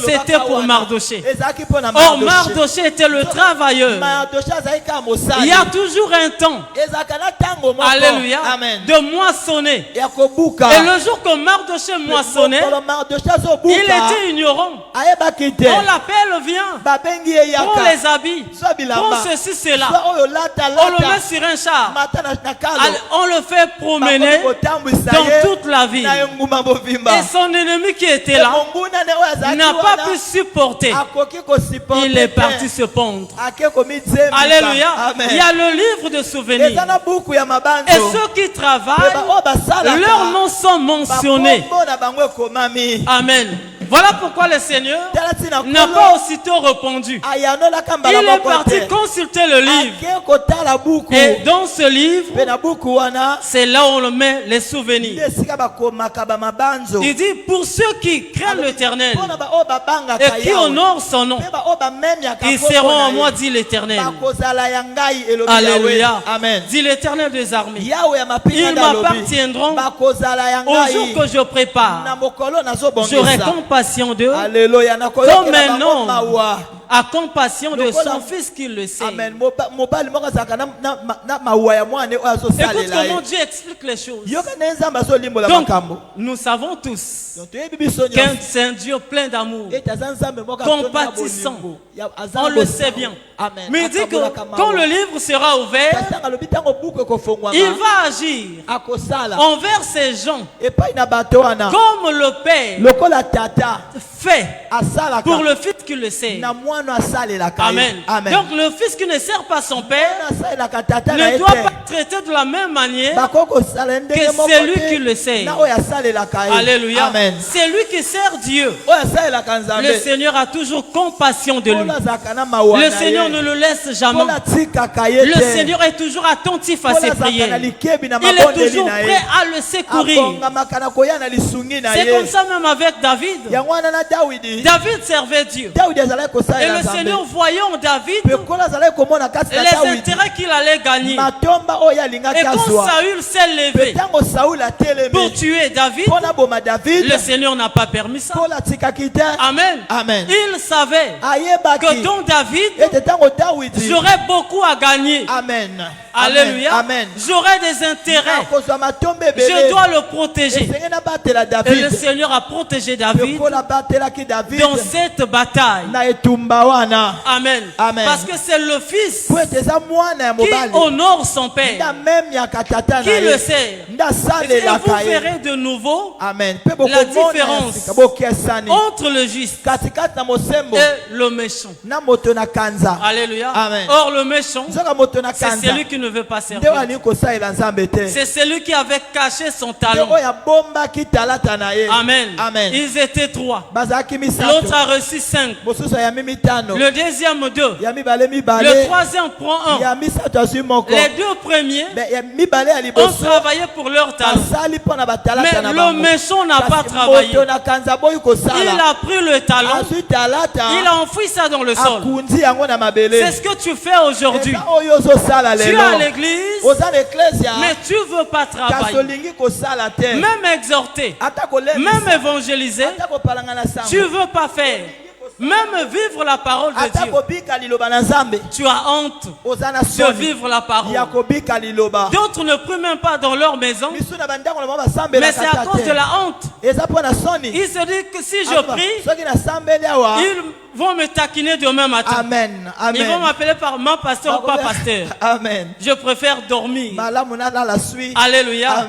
c'était pour Mardoché. Or, Mardoché était le travailleur. Il y a toujours un temps, alléluia, de moissonner. Et le jour que Mardoché moissonnait, il était ignorant. On l'appelle, viens, prends les habits, prends ceci, cela. On le met sur un char. On le fait promener dans toute la la ville. Et son ennemi qui était là n'a pas pu supporter. Il est parti se pondre. Alléluia. Il y a le livre de souvenirs. Et ceux qui travaillent, leurs noms sont mentionnés. Amen. Voilà pourquoi le Seigneur n'a pas aussitôt répondu. Il est parti consulter le livre. Et dans ce livre, c'est là où on met les souvenirs. Il dit, pour ceux qui craignent l'Éternel et qui honorent son nom, ils seront en moi, dit l'Éternel. Alléluia. Dit l'Éternel des armées. Ils m'appartiendront au jour que je prépare. J'aurai compassion d'eux, comme un homme a compassion de son fils qui le sait. Écoute comment Dieu explique les choses. Donc, nous savons tous qu'un c'est un Dieu plein d'amour, compatissant. On le sait bien. Mais il dit que quand le livre sera ouvert, il va agir envers ces gens comme le Père fait pour le fils qui le sait. Amen. Donc le fils qui ne sert pas son père ne doit pas traiter de la même manière que celui qui le sert. Alléluia. C'est lui qui sert Dieu. Le Seigneur a toujours compassion de lui. Le Seigneur ne le laisse jamais. Le Seigneur est toujours attentif à ses prières. Il est toujours prêt à le secourir. C'est comme ça même avec David. David servait Dieu. Et le Seigneur voyant David les intérêts qu'il allait gagner. Et quand Saül s'est levé pour tuer David, le Seigneur n'a pas permis ça. Amen. Il savait que dans David, j'aurais beaucoup à gagner. Alléluia. J'aurais des intérêts. Je dois le protéger. Et le Seigneur a protégé David dans cette bataille. Amen. Parce que c'est le fils qui honore son père, qui le sert. Et vous verrez de nouveau la différence entre le juste et le méchant. Alléluia. Or le méchant, c'est celui qui ne veut pas servir. C'est celui qui avait caché son talent. Amen. Ils étaient 3. L'autre a reçu 5. Le deuxième 2. Le troisième prend 1. Les 2 premiers ont travaillé pour leur talent. Mais le méchant n'a pas travaillé. Il a pris le talent. Il a enfoui ça dans le sol. C'est ce que tu fais aujourd'hui. Tu es à l'église, mais tu ne veux pas travailler. Même exhorter, même évangéliser, tu ne veux pas faire. Même vivre la parole de Dieu. Tu as honte de vivre la parole. D'autres ne prient même pas dans leur maison. Mais c'est à cause de la honte. Ils se disent que si je prie, ils vont me taquiner demain matin. Ils vont m'appeler par ma pasteur ou pas pasteur. Je préfère dormir. Alléluia.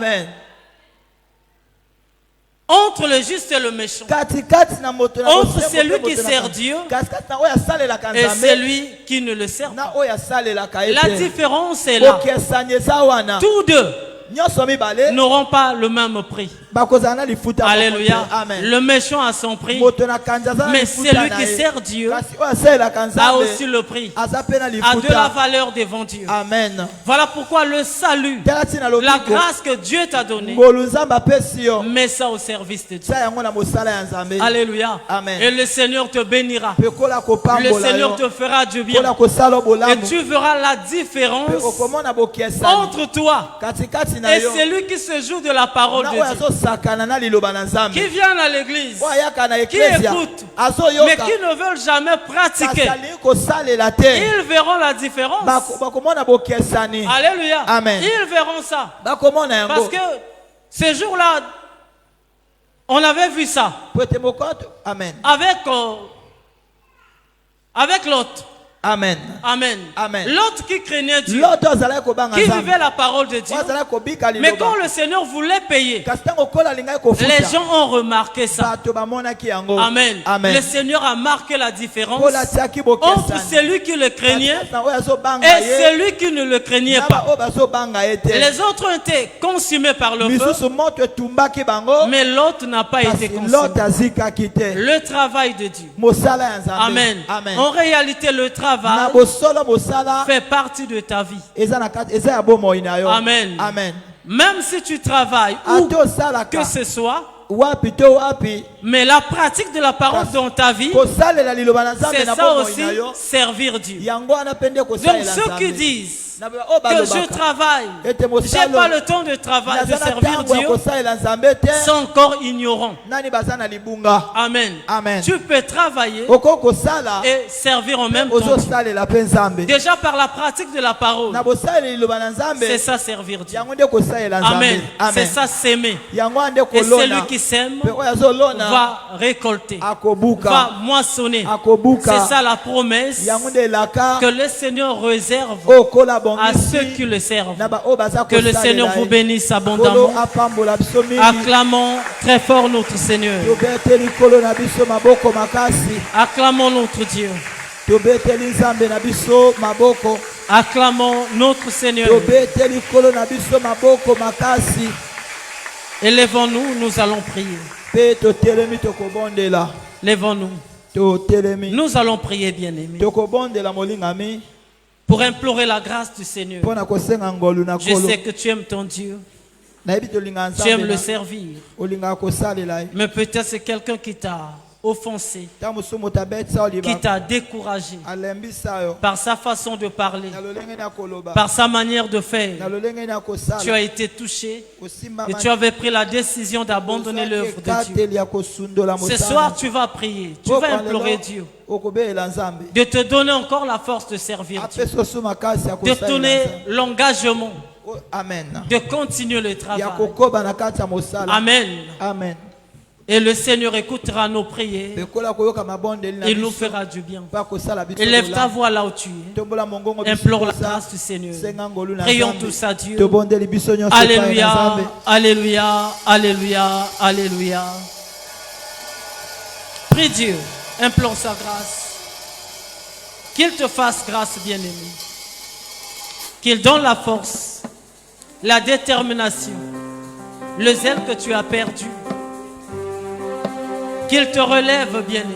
Entre le juste et le méchant, entre celui qui sert Dieu et celui qui ne le sert pas, la différence est là. Tous deux n'auront pas le même prix. Alléluia. Le méchant a son prix, mais celui qui sert Dieu a aussi le prix, a de la valeur devant Dieu. Voilà pourquoi le salut, la grâce que Dieu t'a donnée, mets ça au service de Dieu. Alléluia. Et le Seigneur te bénira. Le Seigneur te fera du bien. Et tu verras la différence entre toi et celui qui se joue de la parole de Dieu, qui vient à l'église, qui écoute, mais qui ne veulent jamais pratiquer. Ils verront la différence. Alléluia. Ils verront ça. Parce que ce jour-là, on avait vu ça avec l'autre. Amen. Amen. Amen. L'autre qui craignait Dieu, qui vivait la parole de Dieu, mais quand le Seigneur voulait payer, les gens ont remarqué ça. Amen. Amen. Le Seigneur a marqué la différence entre celui qui le craignait et celui qui ne le craignait pas. Les autres ont été consumés par le feu, mais l'autre n'a pas été consumé. Le travail de Dieu. Amen. En réalité, le travail fait partie de ta vie. Amen. Amen. Même si tu travailles ou que ce soit, mais la pratique de la parole dans ta vie, c'est ça aussi, servir Dieu. Donc ceux qui disent que je travaille, j'ai pas le temps de travailler, de servir Dieu, sont encore ignorants. Amen. Amen. Tu peux travailler et servir en même temps. Déjà par la pratique de la parole, c'est ça servir Dieu. Amen. C'est ça s'aimer. Et celui qui s'aime va récolter, va moissonner. C'est ça la promesse que le Seigneur réserve à ceux qui le servent. Que le Seigneur vous bénisse abondamment. Acclamons très fort notre Seigneur. Acclamons notre Dieu. Acclamons notre Seigneur. Élevons-nous, nous allons prier. Lèvons-nous. Nous allons prier, bien-aimés, pour implorer la grâce du Seigneur. Je sais que tu aimes ton Dieu. Tu aimes le servir. Mais peut-être c'est quelqu'un qui t'a offensé, qui t'a découragé par sa façon de parler, par sa manière de faire. Tu as été touché et tu avais pris la décision d'abandonner l'œuvre de Dieu. Ce soir, tu vas prier, tu vas implorer Dieu de te donner encore la force de servir Dieu, de te donner l'engagement de continuer le travail. Amen. Amen. Et le Seigneur écoutera nos prières. Il nous fera du bien. Élève ta voix là où tu es. Implore la grâce du Seigneur. Prions tous à Dieu. Alléluia, alléluia, alléluia, alléluia. Prie Dieu. Implore sa grâce. Qu'il te fasse grâce, bien-aimé. Qu'il donne la force, la détermination, le zèle que tu as perdu. Qu'il te relève, bien-aimé.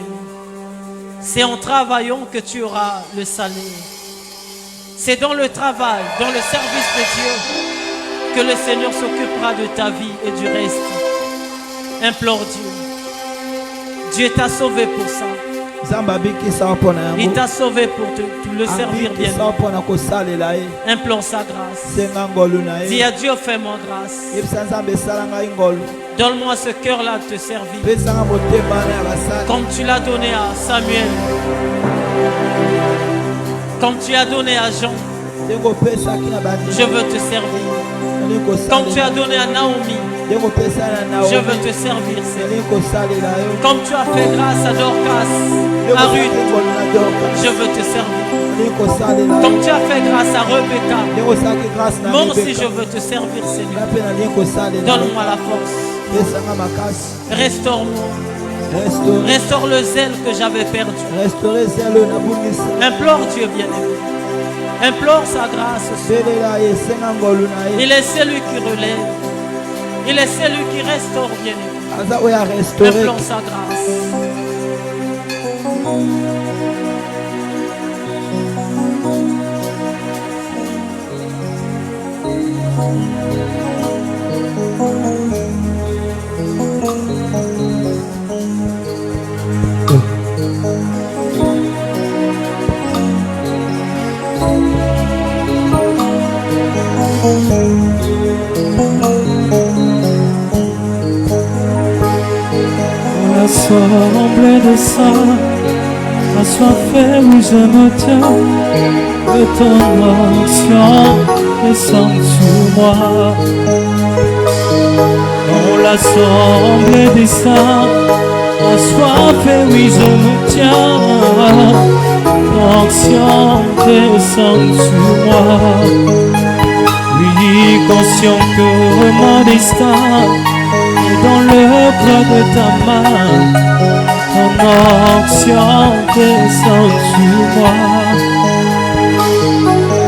C'est en travaillant que tu auras le salaire. C'est dans le travail, dans le service de Dieu, que le Seigneur s'occupera de ta vie et du reste. Implore Dieu. Dieu t'a sauvé pour ça. Il t'a sauvé pour te le servir, bien-aimé. Implore sa grâce. Dis à Dieu, fais-moi grâce. Donne-moi ce cœur-là de te servir. Comme tu l'as donné à Samuel. Comme tu as donné à Jean. Je veux te servir. Comme tu as donné à Naomi. Je veux te servir, Seigneur. Comme tu as fait grâce à Dorcas, à Ruth, je veux te servir. Comme tu as fait grâce à Rebecca, moi aussi je veux te servir, Seigneur. Donne-moi la force. Restaure-moi. Restaure le zèle que j'avais perdu. Implore Dieu, bien-aimé. Implore sa grâce. Il est celui qui relève. Il est celui qui restaure, bien-aimé. Implore sa grâce. L'assemblée des saints, assoiffé, oui je me tiens, que ton onction descende sur moi. Dans l'assemblée des saints, assoiffé, oui je me tiens, l'onction descend sur moi. Oui, conscient que mon destin est dans le creux de ta main. Ton onction descend sur moi.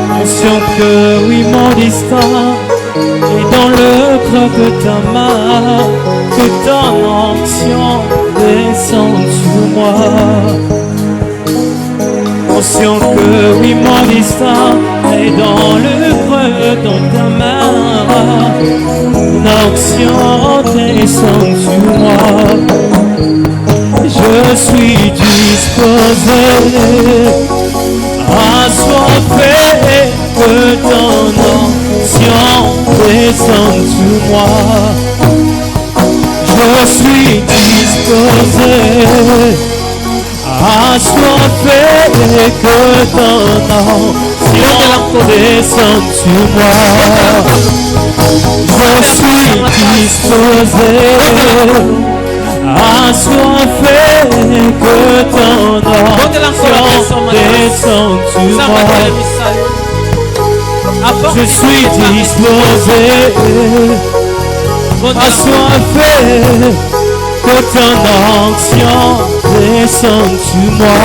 Conscient que oui, mon destin est dans le creux de ta main. Que ton onction descend sur moi. Conscient que oui, mon destin est dans le creux de ta main. L'onction descend sur moi. Je suis disposé à soiffer que ton onction descende sur moi. Je suis disposé à soiffer que ton onction descende sur moi. Je suis disposé à soiffer que ton onction descende sur moi. Je suis disposé à soiffer que ton onction descende sur moi.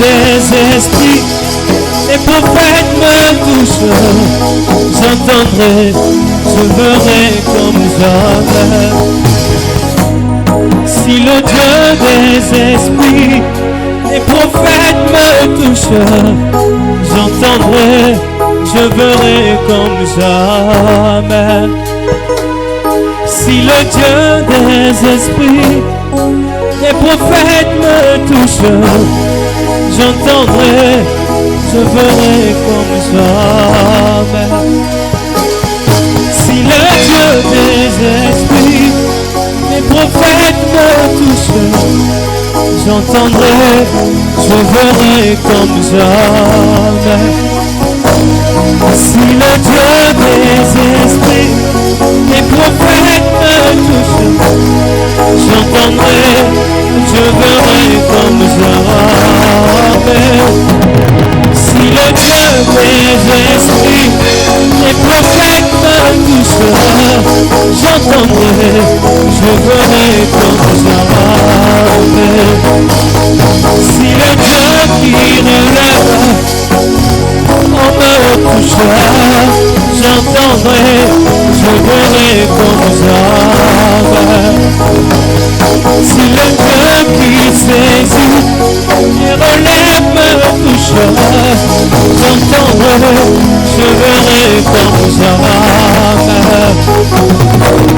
Des esprits, les prophètes me touchent, j'entendrai, je verrai comme jamais. Si le Dieu des esprits, les prophètes me touchent, j'entendrai, je verrai comme jamais. Si le Dieu des esprits, les prophètes me touchent, j'entendrai, je verrai comme jamais. Si le Dieu des esprits, les prophètes me touchent, j'entendrai, je verrai comme jamais. Si le Dieu des esprits, les prophètes me touchent, j'entendrai, je verrai comme jamais. Si le Dieu des esprits, les prophètes me touchent, j'entendrai, je verrai comme jamais. Si le Dieu qui relève, on me touchera, j'entendrai, je verrai comme jamais. Si le Dieu qui saisit et relève me touchera, j'entendrai, je verrai comme jamais.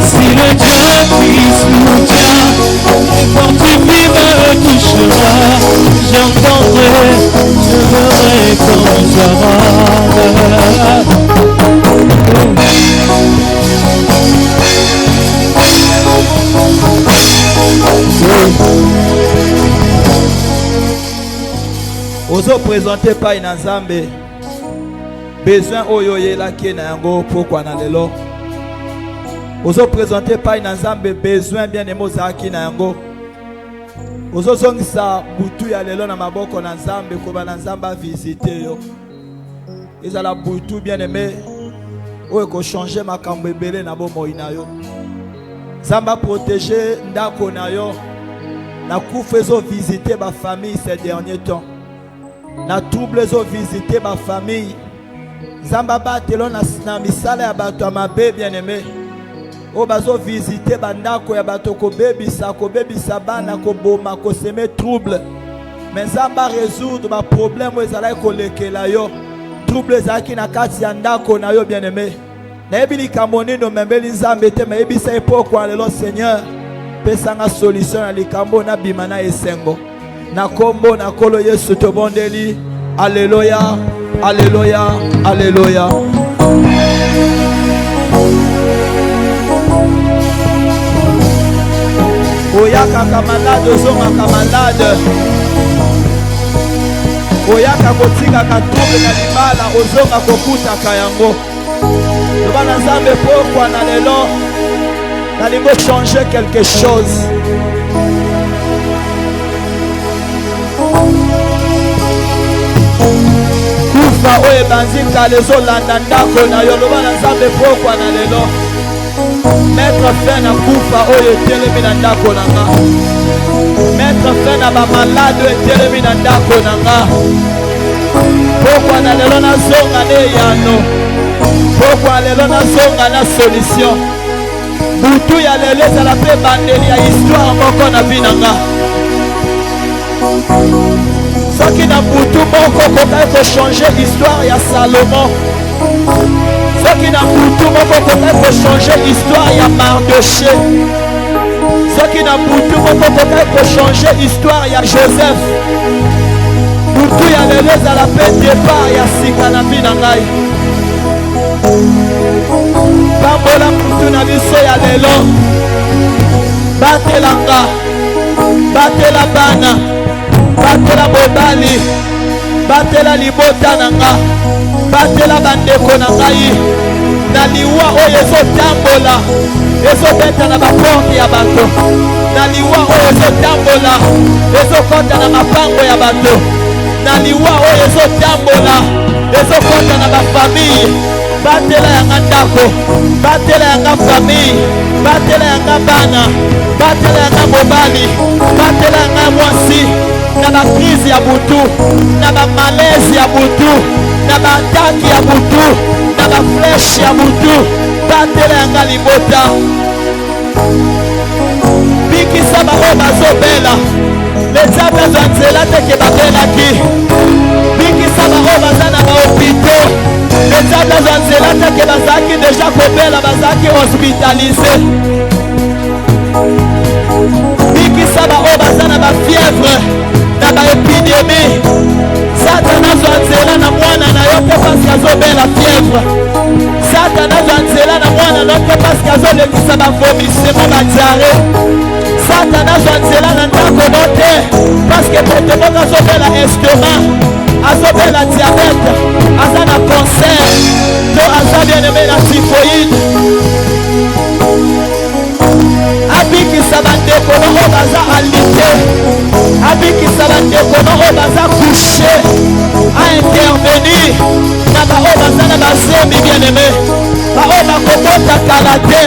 Si le Dieu qui soutient et fortifie me touchera, j'entendrai, je verrai comme jamais. Ozo présenter pas inazambe besoin oyoye la kena yango pourquoi na lelo. Ozo présenter pas inazambe besoin bien aimé ozaki na yango. Ozo zongisa butu ya lelo na maboko na nzambe ko ba na nzamba visiter yo. Ezala butu bien aimé oyo ko changer makambo ebele na bomo ina yo. Nzamba protéger ndako na yo. Na kufa ezo visiter ba famille ces derniers temps. Na trouble ezo visiter ba famille. Nzamba batelo na misala ya bato ya mabe bien aimé. O bazo visiter ba ndako ya bato ko bebisa bana ko boma ko seme trouble. Mais Nzamba résoudre ba problème ezala ko lekela yo. Trouble ezaki na kati ya ndako na yo bien aimé. nayebi likambo nino membeli nzambe te mayebisa ye pokwa lelo Seigneur pesanga solution na likambo na bima na esengo na kombo na kolo Yesu tobondeli. Alléluia, alléluia, alléluia. Oyaka kamalade ozongaka malade, oyaka kotika katumbe na libala ozonga kokutaka yango. Loba na Nzambe pokwa na lelo nalingo changer quelque chose. Kufa oye banzika lezo landa ndako na yo. Loba na Nzambe pokwa na lelo mettre fin na kufa oyo etelemi na ndako na nga. Mettre fin na bamalade oyo etelemi na ndako na nga. Pokwa na lelo nazonga ne yano. Pokwa lelo nazonga na solution. Butu ya lelo ezala mpe bandeli ya histoire moko na vi na nga. Soki na butu moko kokai kochanger histoire ya Salomon. Soki na butu moko kokai kochanger histoire ya Mardoché. Soki na butu moko kokai kochanger histoire ya Joseph. Butu ya lelo ezala mpe départ ya sika na vi na ngai. Pambola butu na biso ya lelo. Batelanga, batela bana, batela mobali, batela libota na nga, batela bandeko na ngai. Na liwa oyo ezotambola ezobeta na baporte ya bato. Na liwa oyo ezotambola ezokota na mapango ya bato. Na liwa oyo ezotambola ezokota na bafamille. Batela yanga ndako, batela yanga famille, batela yanga bana, batela yanga mobali, batela yanga mwasi. Na ba crise ya butu, na ba malaise ya butu, na ba attaque ya butu, na ba flèche ya butu. Batela yanga libota. Bikisa bango bazobela. Les diables zanzela teke babelaki. Bikisa bango baza na bahopito. Les diables zanzela teke bazaki déjà kobela bazaki hospitalisé. Bikisa bango baza na bafièvre, na baépidémie. Satana zanzela na mwana na yo te parce azobela fièvre. Satana zanzela na mwana na yo te parce azolekisa bavomissement badiarrhée. Satana zanzela na ndako note parce que moto moko azobela estomac, azobela diabète, aza na cancer, to aza bien aimé na typhoïde. Abikisa bandeko na oyo baza alite, abikisa bandeko na oyo baza couché, a intervenir na baoyo baza na bazembi bien aimé, baoyo bakobota kala te.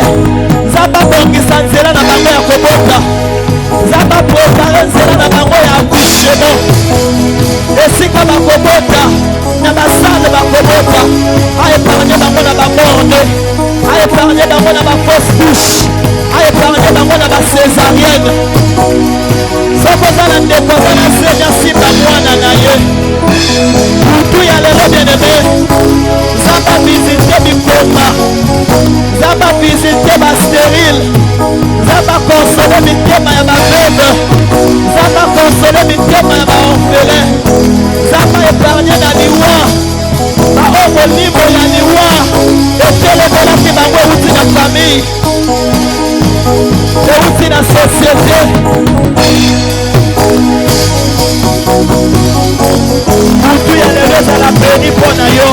Nzamba bongisa nzela na bango ya kobota, nzamba prepare nzela na bango ya accouchement. Esika bakobota na basale bakobota, a épargne bango na bamorde, a épargne bango na bafausse bouche, a épargne bango na bacésarienne. Soko oza na ndeko aza na senya nsima mwana na ye. Butu ya lelo bien aimé, nzamba visite bikoma, nzamba visite bastérile, nzamba konsole mitema ya baveuve, nzamba konsole mitema ya baorphelin, nzamba épargne na liwa bao molimo ya liwa etelemelaki bango euti na famille, euti na société. Butu ya lelo ezala peni mpo na yo,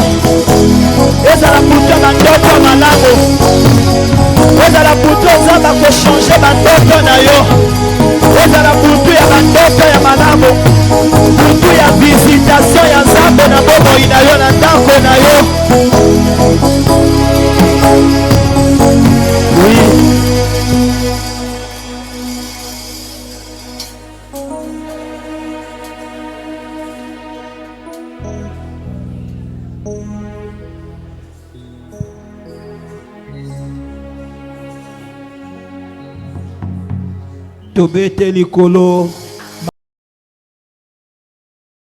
ezala butu ya bandoto malamu, ezala butu ozaba kochange bandoto na yo, ezala butu ya bandoto ya malamu, butu ya visitation ya Nzambe na bomoi na yo na ndako na yo. Oui. Tobete likolo